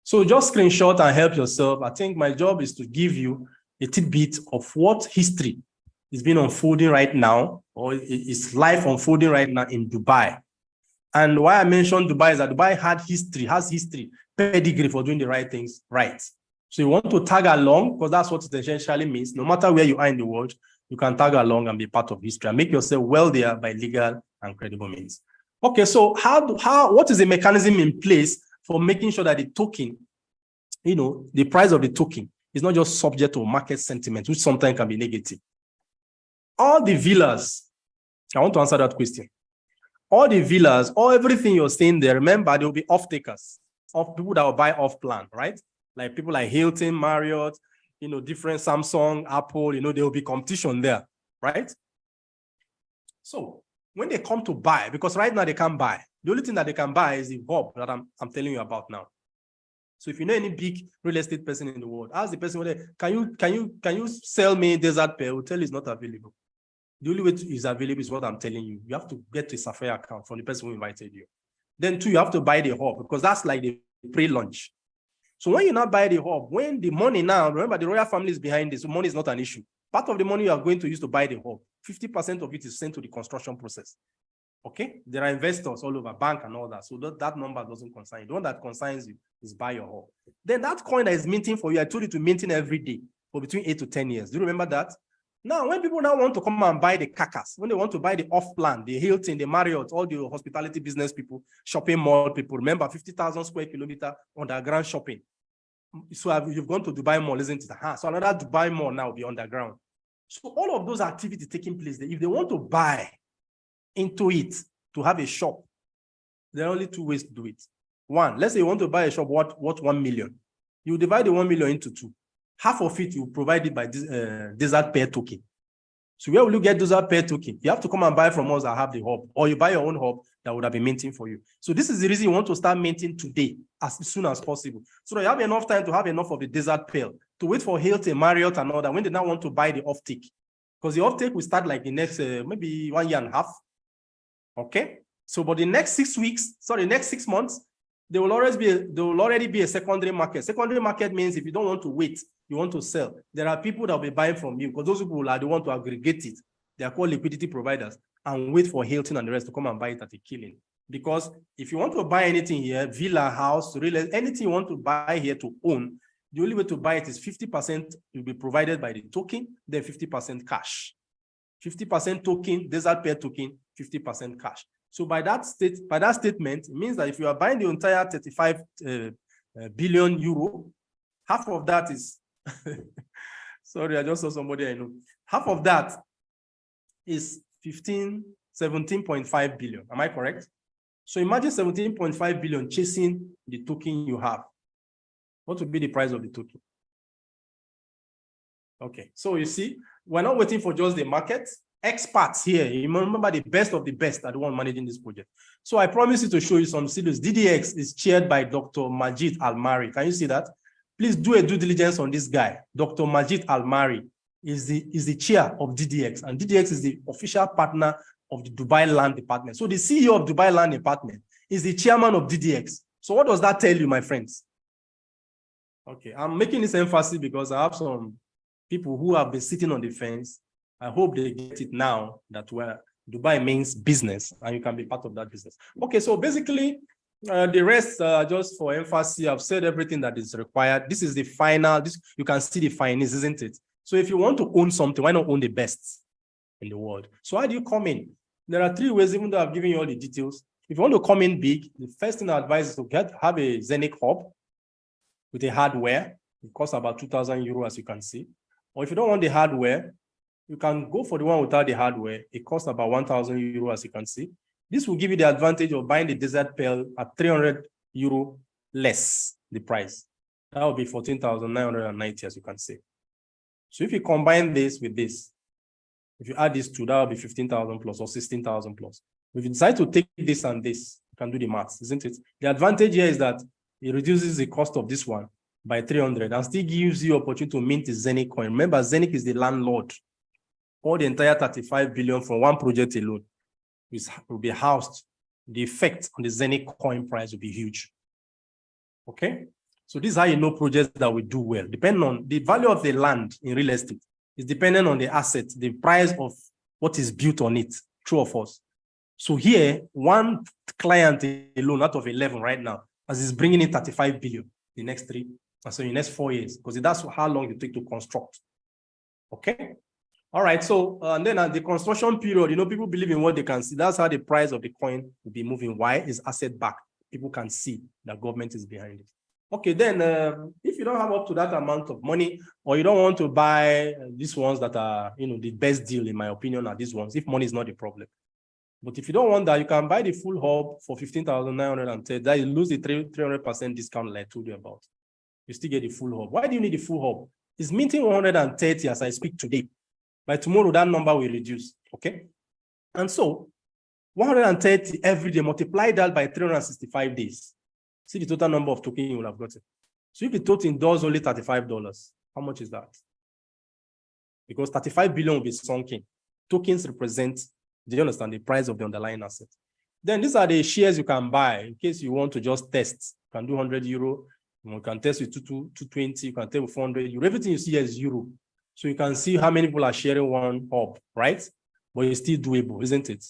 B: So just screenshot and help yourself. I think my job is to give you a tidbit of what history is being unfolding right now, or is life unfolding right now in Dubai. And why I mentioned Dubai is that Dubai has history, pedigree for doing the right things right. So you want to tag along, because that's what it essentially means. No matter where you are in the world, you can tag along and be part of history and make yourself wealthier by legal and credible means. Okay, so what is the mechanism in place for making sure that the token, the price of the token is not just subject to market sentiment, which sometimes can be negative? All the villas, I want to answer that question. All the villas, everything you're saying there, remember, there will be off-takers, of people that will buy off-plan, right? Like people like Hilton, Marriott, different Samsung, Apple, there will be competition there, right? So when they come to buy, because right now they can't buy, the only thing that they can buy is the hub that I'm telling you about now. So if you know any big real estate person in the world, ask the person whether can you sell me desert pair? Will tell you it's not available. The only way it's available is what I'm telling you. You have to get a Safir account from the person who invited you. Then two, you have to buy the hub, because that's like the pre-launch. So when you now buy the hub, when the money now, remember the royal family is behind this, so money is not an issue. Part of the money you are going to use to buy the hub, 50% of it is sent to the construction process. Okay, there are investors all over, bank and all that. So that number doesn't concern you. The one that concerns you is buy your hub. Then that coin that is minting for you, I told you to maintain every day for between 8 to 10 years. Do you remember that? Now, when people now want to come and buy the carcass, when they want to buy the off-plan, the Hilton, the Marriott, all the hospitality business people, shopping mall people, remember 50,000 square kilometer underground shopping. So you've gone to Dubai Mall, isn't it? So another Dubai Mall now will be underground. So all of those activities taking place there, if they want to buy into it to have a shop, there are only two ways to do it. One, let's say you want to buy a shop worth 1 million. You divide the 1 million into two. Half of it you provide it by this desert pair token. So where will you get desert pair token? You have to come and buy from us that have the hub, or you buy your own hub that would have been minting for you. So this is the reason you want to start minting today, as soon as possible, so that you have enough time to have enough of the desert pearl to wait for Hilton, Marriott, and all that when they now want to buy the offtake, because the offtake will start like the next maybe 1.5 years. Okay, so but the next 6 weeks, sorry, next 6 months, there will already be a secondary market. Secondary market means if you don't want to wait, you want to sell, there are people that will be buying from you, because those people are the want to aggregate it. They are called liquidity providers, and wait for Hilton and the rest to come and buy it at a killing. Because if you want to buy anything here, villa, house, real estate, anything you want to buy here to own, the only way to buy it is 50% will be provided by the token, then 50% cash. 50% token, desert pair token, 50% cash. So by that statement, it means that if you are buying the entire 35 billion euro, half of that is, sorry, I just saw somebody I know. Half of that is 17.5 billion. Am I correct? So imagine 17.5 billion chasing the token you have. What would be the price of the token? Okay, so you see, we're not waiting for just the market. Experts here, you remember the best of the best are the one managing this project. So I promise you to show you some series. DDX is chaired by Dr. Majid Al-Mari. Can you see that? Please do a due diligence on this guy. Dr. Majid Al-Mari is the chair of DDX, and DDX is the official partner of the Dubai Land Department. So the CEO of Dubai Land Department is the chairman of DDX. So what does that tell you, my friends? Okay, I'm making this emphasis because I have some people who have been sitting on the fence. I hope they get it now that where Dubai means business and you can be part of that business. Okay, so basically, the rest, just for emphasis, I've said everything that is required. This is the final, you can see the findings, isn't it? So if you want to own something, why not own the best in the world? So how do you come in? There are 3 ways, even though I've given you all the details. If you want to come in big, the first thing I advise is to have a Zenith hub with a hardware. It costs about 2,000 euros, as you can see. Or if you don't want the hardware, you can go for the one without the hardware. It costs about 1,000 euros, as you can see. This will give you the advantage of buying the desert pearl at 300 euro less the price. That will be 14,990, as you can see. So if you combine this with this, if you add these two, that will be 15,000 plus or 16,000 plus. If you decide to take this and this, you can do the maths, isn't it? The advantage here is that it reduces the cost of this one by 300 and still gives you opportunity to mint the Zenith coin. Remember, Zenith is the landlord. All the entire 35 billion from one project alone will be housed. The effect on the Zenith coin price will be huge. Okay? So this is how you know projects that will do well. Depending on the value of the land in real estate, is dependent on the asset, the price of what is built on it, true or false. So here, one client alone out of 11 right now, as is bringing in 35 billion the next 3, so in the next 4 years, because that's how long it takes to construct. Okay? All right, so and then at the construction period, you know, people believe in what they can see. That's how the price of the coin will be moving. Why? Is asset backed. People can see that government is behind it. Okay, then if you don't have up to that amount of money, or you don't want to buy these ones that are, you know, the best deal, in my opinion, are these ones, if money is not the problem. But if you don't want that, you can buy the full hub for 15,910. That you lose the 300% discount like I told you about. You still get the full hub. Why do you need the full hub? It's minting 130 as I speak today. By tomorrow, that number will reduce, okay? And so, 130 every day, multiply that by 365 days. See the total number of tokens you will have gotten. So if the token does only $35, how much is that? Because 35 billion will be sunken. Tokens represent, do you understand, the price of the underlying asset. Then these are the shares you can buy in case you want to just test. You can do 100 euro, you can test with 220, you can test with 400 euro. Everything you see here is euro. So you can see how many people are sharing one hub, right? But it's still doable, isn't it?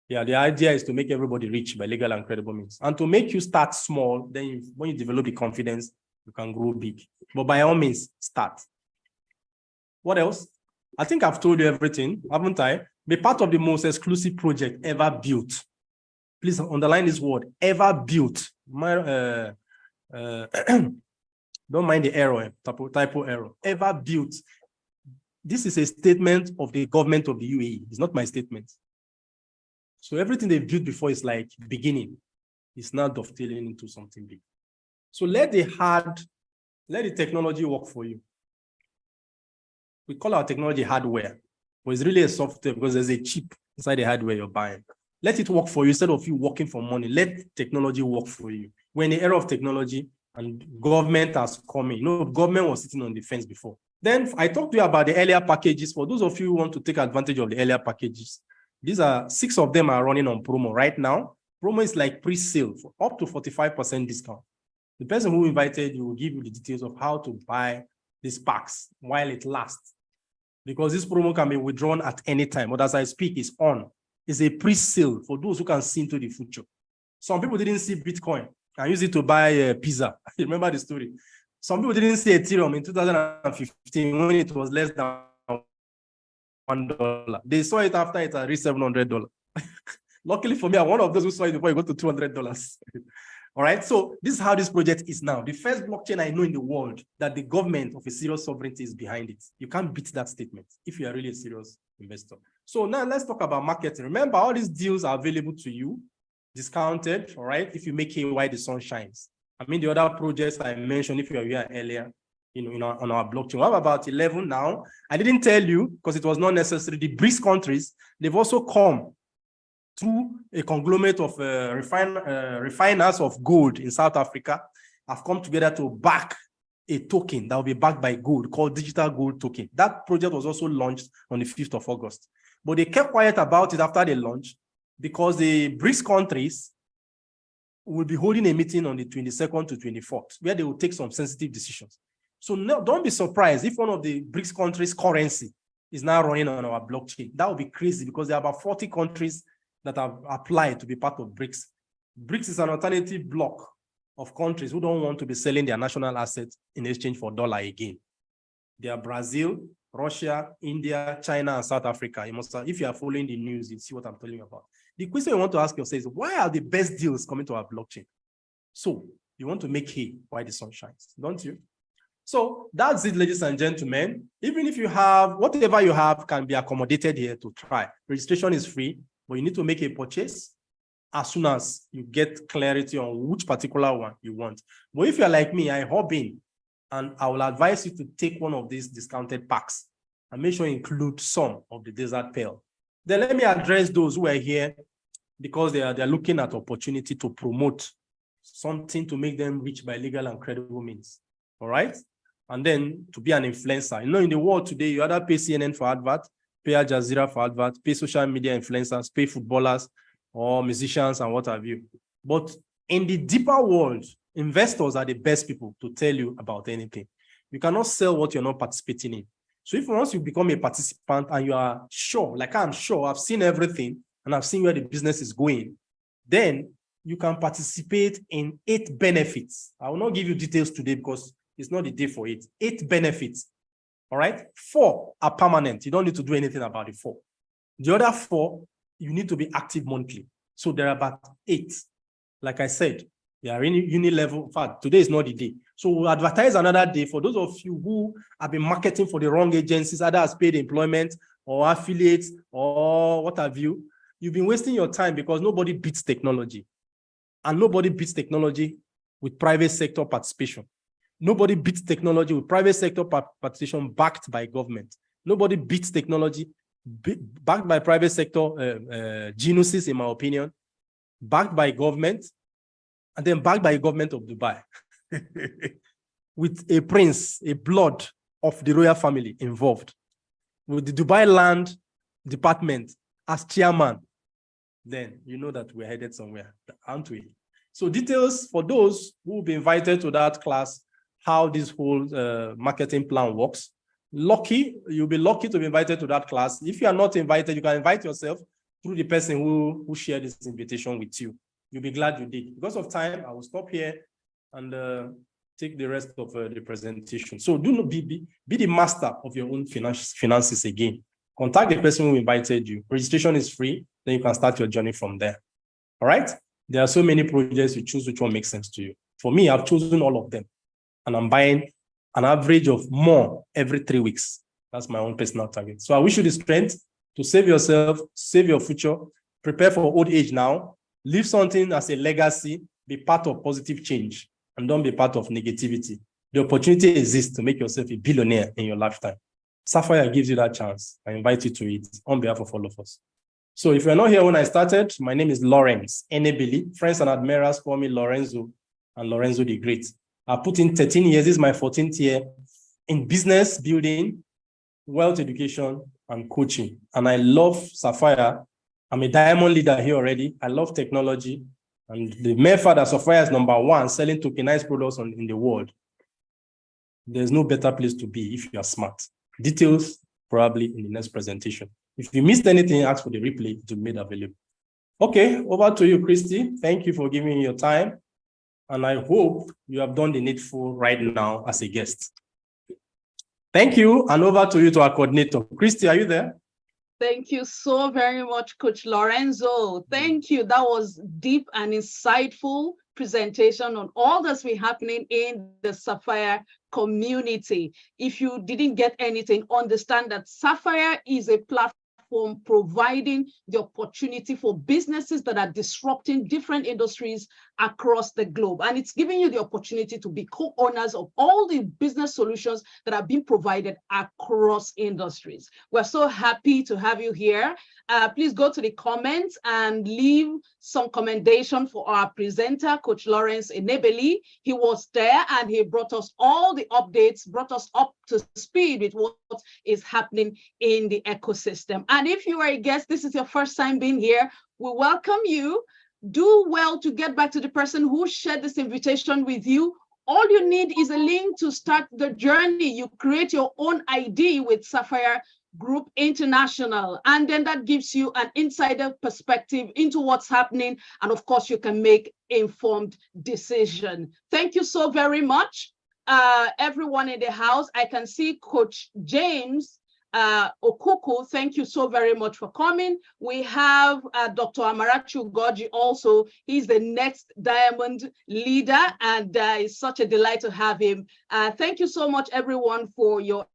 B: Yeah, the idea is to make everybody rich by legal and credible means. And to make you start small, then when you develop the confidence, you can grow big. But by all means, start. What else? I think I've told you everything, haven't I? Be part of the most exclusive project ever built. Please underline this word, ever built. Don't mind the error, typo error. Ever built. This is a statement of the government of the UAE. It's not my statement. So everything they've built before is like beginning. It's now dovetailing into something big. So let the technology work for you. We call our technology hardware, but it's really a software because there's a chip inside the hardware you're buying. Let it work for you instead of you working for money. Let technology work for you. We're in the era of technology and government has come in. Government was sitting on the fence before. Then I talked to you about the earlier packages. For those of you who want to take advantage of the earlier packages, these are 6 of them are running on promo right now. Promo is like pre-sale for up to 45% discount. The person who invited you will give you the details of how to buy these packs while it lasts. Because this promo can be withdrawn at any time. But as I speak, it's on. It's a pre-sale for those who can see into the future. Some people didn't see Bitcoin and use it to buy pizza. You remember the story? Some people didn't see Ethereum in 2015 when it was less than $1. They saw it after it had reached $700. Luckily for me, I'm one of those who saw it before it got to $200. All right, so this is how this project is now. The first blockchain I know in the world that the government of a serious sovereignty is behind it. You can't beat that statement if you are really a serious investor. So now let's talk about marketing. Remember, all these deals are available to you, discounted, all right, if you make it while the sun shines. I mean, the other projects I mentioned, if you were here earlier, on our blockchain. What about 11 now? I didn't tell you because it was not necessary. The BRICS countries, they've also come through a conglomerate of refiners of gold in South Africa, have come together to back a token that will be backed by gold called digital gold token. That project was also launched on the 5th of August. But they kept quiet about it after the launch because the BRICS countries will be holding a meeting on the 22nd to 24th, where they will take some sensitive decisions. So no, don't be surprised if one of the BRICS countries' currency is now running on our blockchain. That would be crazy because there are about 40 countries that have applied to be part of BRICS. BRICS is an alternative bloc of countries who don't want to be selling their national assets in exchange for dollar again. They are Brazil, Russia, India, China, and South Africa. If you are following the news, you see what I'm telling you about. The question you want to ask yourself is, why are the best deals coming to our blockchain? So you want to make hay while the sun shines, don't you? So that's it, ladies and gentlemen. Even if you have, whatever you have can be accommodated here to try. Registration is free, but you need to make a purchase as soon as you get clarity on which particular one you want. But if you're like me, I hop in and I will advise you to take one of these discounted packs and make sure you include some of the desert pearl. Then let me address those who are here because they're looking at opportunity to promote something to make them rich by legal and credible means. All right? And then to be an influencer. In the world today, you either pay CNN for advert, pay Al Jazeera for advert, pay social media influencers, pay footballers or musicians and what have you. But in the deeper world, investors are the best people to tell you about anything. You cannot sell what you're not participating in. So if once you become a participant and you are sure, like I'm sure, I've seen everything and I've seen where the business is going, then you can participate in 8 benefits. I will not give you details today because it's not the day for it. 8 benefits. All right. 4 are permanent. You don't need to do anything about the 4. The other 4, you need to be active monthly. So there are about 8. Like I said, they are in uni level. In fact, today is not the day. So we'll advertise another day for those of you who have been marketing for the wrong agencies, either as paid employment or affiliates or what have you. You've been wasting your time because nobody beats technology. And nobody beats technology with private sector participation. Nobody beats technology with private sector participation backed by government. Nobody beats technology backed by private sector geniuses, in my opinion, backed by government, and then backed by the government of Dubai. With a prince, a blood of the royal family involved. With the Dubai Land Department as chairman, then you know that we're headed somewhere, aren't we? So details for those who will be invited to that class, how this whole marketing plan works. You'll be lucky to be invited to that class. If you are not invited, you can invite yourself through the person who shared this invitation with you. You'll be glad you did. Because of time, I will stop here and take the rest of the presentation. So do not be the master of your own finances again. Contact the person who invited you. Registration is free. Then you can start your journey from there. All right? There are so many projects. You choose which one makes sense to you. For me, I've chosen all of them. And I'm buying an average of more every 3 weeks. That's my own personal target. So I wish you the strength to save yourself, save your future, prepare for old age now. Leave something as a legacy, be part of positive change, and don't be part of negativity. The opportunity exists to make yourself a billionaire in your lifetime. Sapphire gives you that chance. I invite you to it on behalf of all of us. So if you're not here when I started, my name is Lorenzo Enebeli. Friends and admirers call me Lorenzo and Lorenzo the Great. I put in 13 years. This is my 14th year in business building, wealth education, and coaching. And I love Sapphire. I'm a diamond leader here already. I love technology. And the mere fact that Sapphire is #1 selling tokenized products in the world, there's no better place to be if you are smart. Details probably in the next presentation. If you missed anything, ask for the replay to be made available. Okay, over to you, Christy. Thank you for giving me your time. And I hope you have done the needful right now as a guest. Thank you, and over to you to our coordinator. Christy, are you there?
A: Thank you so very much, Coach Lorenzo. Thank you. That was deep and insightful presentation on all that's been happening in the Sapphire community. If you didn't get anything, understand that Sapphire is a platform providing the opportunity for businesses that are disrupting different industries across the globe. And it's giving you the opportunity to be co-owners of all the business solutions that are being provided across industries. We're so happy to have you here. Please go to the comments and leave some commendation for our presenter, Coach Lorenzo Enebeli. He was there and he brought us all the updates, brought us up to speed with what is happening in the ecosystem. And if you are a guest, this is your first time being here, we welcome you. Do well to get back to the person who shared this invitation with you. All you need is a link to start the journey. You create your own ID with Safir Group International, and then that gives you an insider perspective into what's happening, and of course you can make informed decision. Thank you so very much, everyone in the house. I can see Coach James Okuku, thank you so very much for coming. We have Dr. Amarachi Ugoji also. He's the next diamond leader, and it's such a delight to have him. Thank you so much, everyone, for your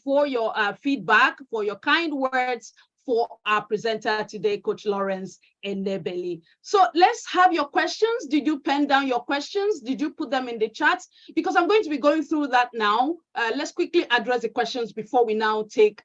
A: for your feedback, for your kind words, for our presenter today, Coach Lorenzo Enebeli. So let's have your questions. Did you pen down your questions? Did you put them in the chat? Because I'm going to be going through that now. Let's quickly address the questions before we now take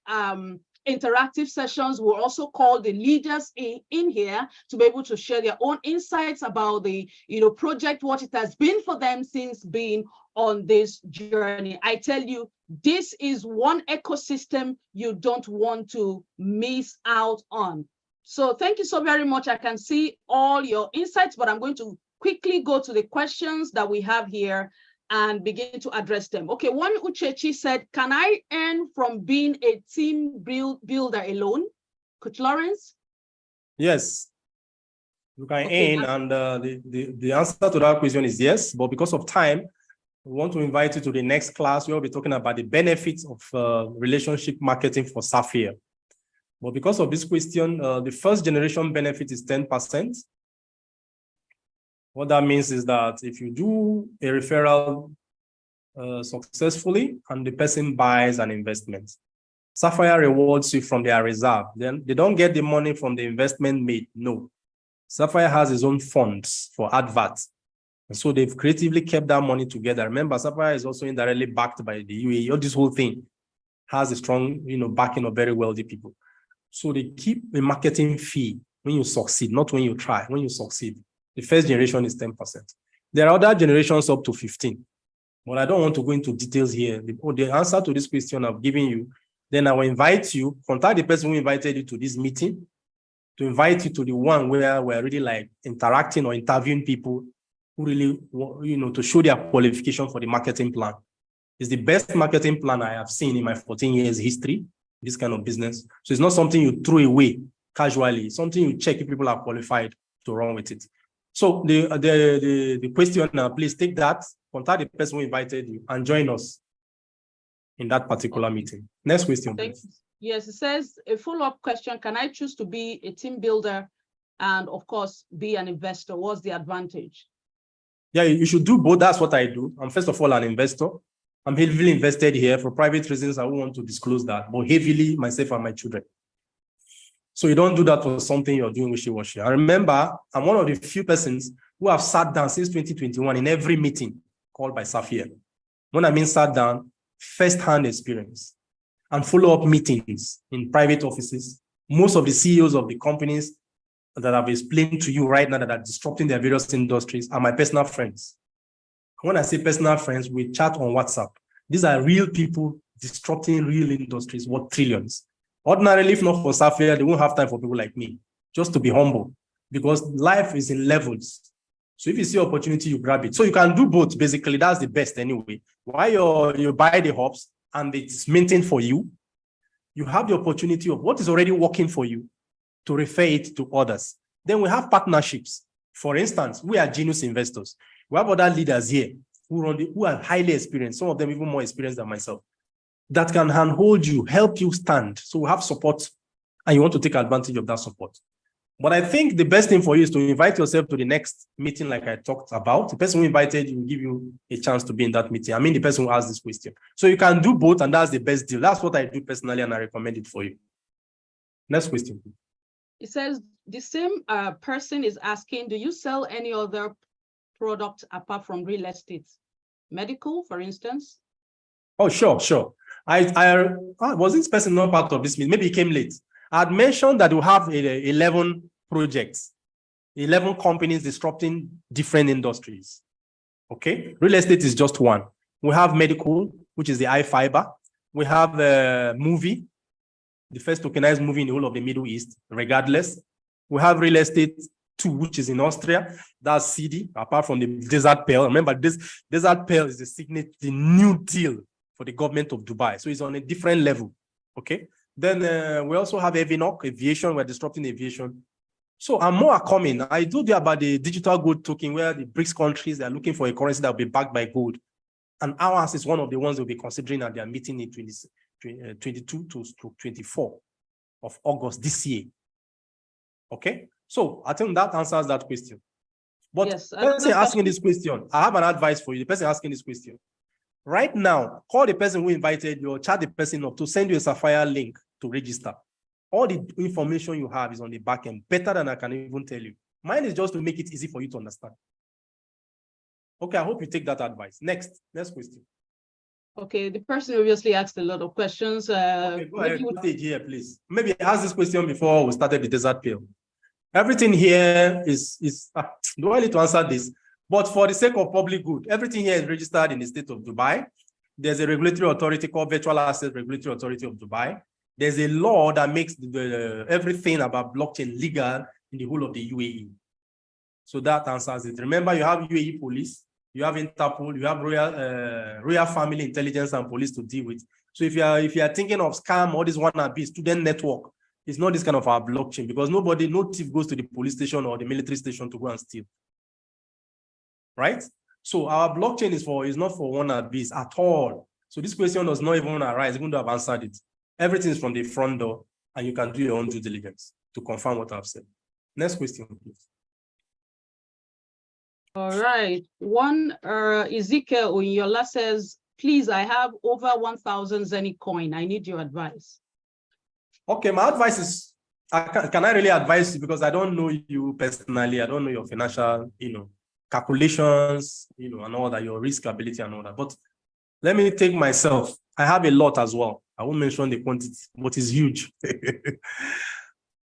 A: interactive sessions. We'll also call the leaders in here to be able to share their own insights about the project, what it has been for them since being on this journey. I tell you, this is one ecosystem you don't want to miss out on. So thank you so very much. I can see all your insights, but I'm going to quickly go to the questions that we have here and begin to address them. Okay, one Uchechi said, can I earn from being a team builder alone? Coach Lawrence?
B: Yes, you can earn, and the answer to that question is yes, but because of time, we want to invite you to the next class where we'll be talking about the benefits of relationship marketing for Safir. But because of this question, the first generation benefit is 10%. What that means is that if you do a referral successfully and the person buys an investment, Safir rewards you from their reserve. Then they don't get the money from the investment made. No. Safir has his own funds for adverts. And so they've creatively kept that money together. Remember, Safir is also indirectly backed by the UAE. All this whole thing has a strong, backing of very wealthy people. So they keep a marketing fee when you succeed, not when you try, when you succeed. The first generation is 10%. There are other generations up to 15%. But I don't want to go into details here. The answer to this question I've given you, then I will invite you, contact the person who invited you to this meeting, to invite you to the one where we're really like interacting or interviewing people who really, to show their qualification for the marketing plan. It's the best marketing plan I have seen in my 14 years history, this kind of business. So it's not something you throw away casually. It's something you check if people are qualified to run with it. So the question, please take that, contact the person who invited you, and join us in that particular meeting. Next question, please.
A: Yes, it says a follow-up question. Can I choose to be a team builder and, of course, be an investor? What's the advantage?
B: Yeah, you should do both. That's what I do. I'm first of all an investor. I'm heavily invested here. For private reasons, I won't want to disclose that, but heavily myself and my children. So you don't do that for something you're doing wishy-washy. I remember I'm one of the few persons who have sat down since 2021 in every meeting called by Safir. When I mean sat down, first-hand experience and follow-up meetings in private offices. Most of the CEOs of the companies that I've explained to you right now that are disrupting their various industries are my personal friends. When I say personal friends, we chat on WhatsApp. These are real people disrupting real industries worth trillions. Ordinarily, if not for Safir, they won't have time for people like me, just to be humble, because life is in levels. So if you see opportunity, you grab it. So you can do both, basically. That's the best anyway. While you buy the hops and it's maintained for you, you have the opportunity of what is already working for you to refer it to others. Then we have partnerships. For instance, we are genius investors. We have other leaders here who are highly experienced, some of them even more experienced than myself, that can handhold you, help you stand. So we have support, and you want to take advantage of that support. But I think the best thing for you is to invite yourself to the next meeting, like I talked about. The person who invited you will give you a chance to be in that meeting. I mean, the person who asked this question. So you can do both, and that's the best deal. That's what I do personally, and I recommend it for you. Next question.
A: It says the same person is asking, do you sell any other product apart from real estate? Medical, for instance?
B: Oh, sure. Was this person not part of this meeting? Maybe he came late. I had mentioned that you have 11 projects, 11 companies disrupting different industries. Okay, real estate is just one. We have medical, which is the iFiber. We have the movie, the first tokenized movie in the whole of the Middle East, regardless. We have real estate 2, which is in Austria. That's CD, apart from the Desert Pearl. Remember, this Desert Pearl is the new deal for the government of Dubai. So it's on a different level. Okay. Then we also have aviation. We're disrupting aviation. So and more are coming. I told you about the digital gold token, where the BRICS countries are looking for a currency that will be backed by gold. And ours is one of the ones they'll be considering at their meeting in 22 to 24 of August this year. Okay. So I think that answers that question. But yes, the person asking this question, I have an advice for you. The person asking this question. Right now, call the person who invited you or chat the person up to send you a Safir link to register. All the information you have is on the back end, better than I can even tell you. Mine is just to make it easy for you to understand. Okay, I hope you take that advice. Next question.
A: Okay, the person obviously asked a lot of questions.
B: Okay, go ahead. Stage here, please. Maybe ask this question before we started the Desert Pearl. Everything here is do I need to answer this? But for the sake of public good, everything here is registered in the state of Dubai. There's a regulatory authority called Virtual Asset Regulatory Authority of Dubai. There's a law that makes everything about blockchain legal in the whole of the UAE. So that answers it. Remember, you have UAE police, you have Interpol, you have Royal Family Intelligence and Police to deal with. So if you are thinking of scam or this wannabe student network, it's not this kind of our blockchain, because no thief goes to the police station or the military station to go and steal. Right? So our blockchain is not for wannabes at all. So this question does not even arise, even though I've answered it. Everything is from the front door, and you can do your own due diligence to confirm what I've said. Next question, please.
A: All right. One Ezekiel Unyola says, please, I have over 1,000 Zenny coin. I need your advice. Okay, my advice is, can I really advise you, because I don't know you personally. I don't know your financial, calculations, and all that, your risk ability and all that. But let me take myself. I have a lot as well. I won't mention the quantity, but it's huge.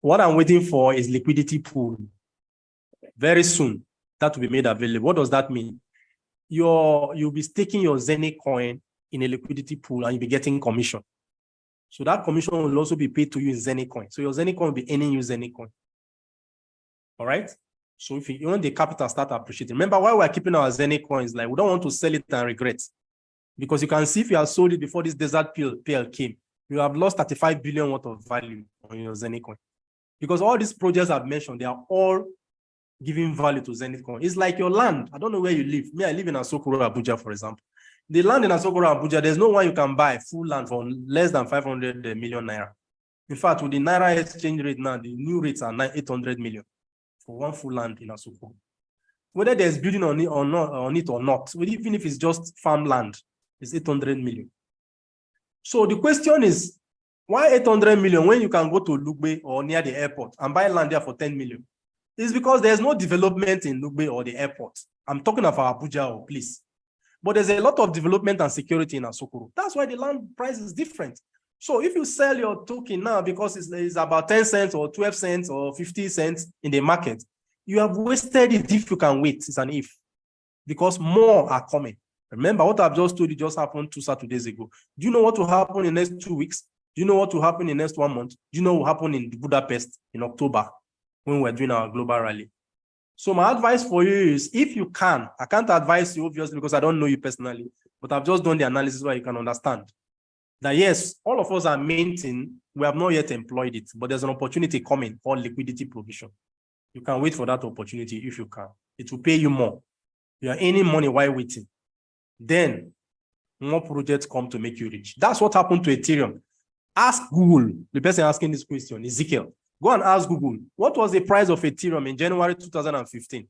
A: What I'm waiting for is liquidity pool. Very soon, that will be made available. What does that mean? You'll be staking your Zenny coin in a liquidity pool, and you'll be getting commission. So that commission will also be paid to you in Zenny coin. So your Zenny coin will be earning you Zenny coin. All right? So if you want the capital start appreciating, remember why we're keeping our Zenny coins, like we don't want to sell it and regret. Because you can see if you have sold it before this Desert Pearl came, you have lost 35 billion worth of value on your Zenny coin. Because all these projects I've mentioned, they are all giving value to Zenny coin. It's like your land. I don't know where you live. Me, I live in Asokoro, Abuja, for example. The land in Asokoro, Abuja, there's no one you can buy full land for less than 500 million naira. In fact, with the naira exchange rate now, the new rates are 800 million for one full land in Asokoro. Whether there's building on it or not, even if it's just farmland, it's 800 million. So the question is,
B: Why 800 million when you can go to Lugbe or near the airport and buy land there for 10 million? It's because there's no development in Lugbe or the airport. I'm talking of Abuja or please. But there's a lot of development and security in Asokoro. That's why the land price is different. So if you sell your token now because it's about 10 cents or 12 cents or 50 cents in the market, you have wasted it if you can wait. It's an if. Because more are coming. Remember what I've just told you just happened 2 Saturdays ago. Do you know what will happen in the next 2 weeks? Do you know what will happen in the next 1 month? Do you know what will happen in Budapest in October when we're doing our global rally? So my advice for you is, if you can, I can't advise you obviously because I don't know you personally, but I've just done the analysis where you can understand that yes, all of us are minting, we have not yet employed it, but there's an opportunity coming called liquidity provision. You can wait for that opportunity if you can. It will pay you more. You are earning money while waiting. Then more projects come to make you rich. That's what happened to Ethereum. Ask Google, the person asking this question, Ezekiel. Go and ask Google, what was the price of Ethereum in January 2015?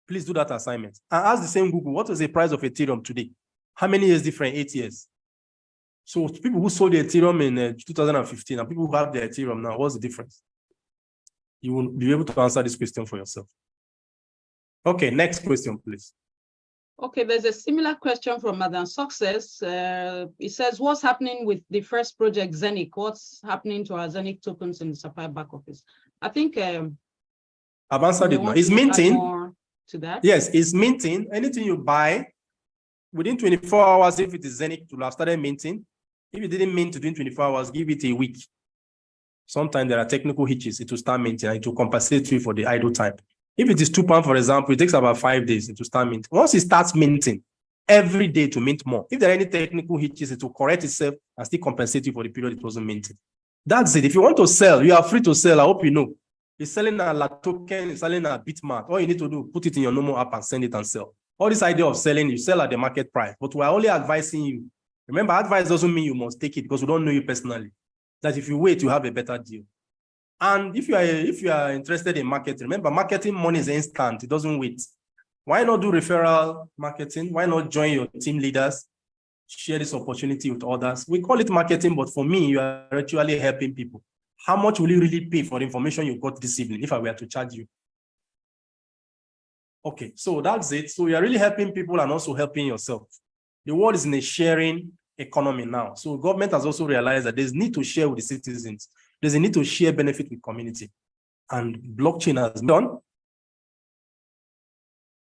B: Please do that assignment. And ask the same Google, what was the price of Ethereum today? How many years different? 8 years. So people who sold the Ethereum in 2015 and people who have the Ethereum now, what's the difference? You will be able to answer this question for yourself. Okay, next question, please.
A: Okay, there's a similar question from Madam Success. It says, what's happening with the first project, Zenic? What's happening to our Zenic tokens in the Safir back office? I think
B: I've answered it now. It's minting.
A: More to that.
B: Yes, it's minting. Anything you buy, within 24 hours, if it is Zenic, to have started minting. If you didn't mint within 24 hours, give it a week. Sometimes there are technical hitches. It will start minting and it will compensate you for the idle time. If it is £2, for example, it takes about 5 days to start minting. Once it starts minting, every day to mint more. If there are any technical hitches, it will correct itself and still compensate you for the period it wasn't minted. That's it. If you want to sell, you are free to sell. I hope you know. It's selling a La token, it's selling a Bitmart. All you need to do, put it in your normal app and send it and sell. All this idea of selling, you sell at the market price. But we're only advising you. Remember, advice doesn't mean you must take it because we don't know you personally. That if you wait, you have a better deal. And if you are interested in marketing, remember, marketing money is instant. It doesn't wait. Why not do referral marketing? Why not join your team leaders? Share this opportunity with others. We call it marketing, but for me, you are actually helping people. How much will you really pay for the information you got this evening if I were to charge you? Okay, so that's it. So you are really helping people and also helping yourself. The world is in a sharing economy now. So government has also realized that there's need to share with the citizens. There's a need to share benefit with community. And blockchain has done.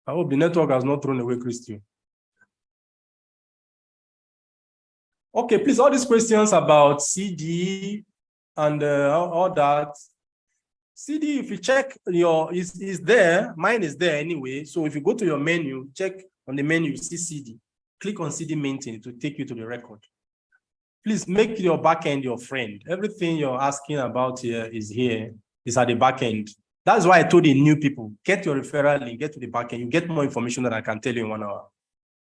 B: I hope the network has not thrown away Christian. Okay, please, all these questions about CD and all that. CD, if you check is there, mine is there anyway. So if you go to your menu, check on the menu, you see CD. Click on CD maintain to take you to the record. Please make your backend your friend. Everything you're asking about here is at the backend. That's why I told the new people, get your referral link, get to the backend. You get more information than I can tell you in 1 hour.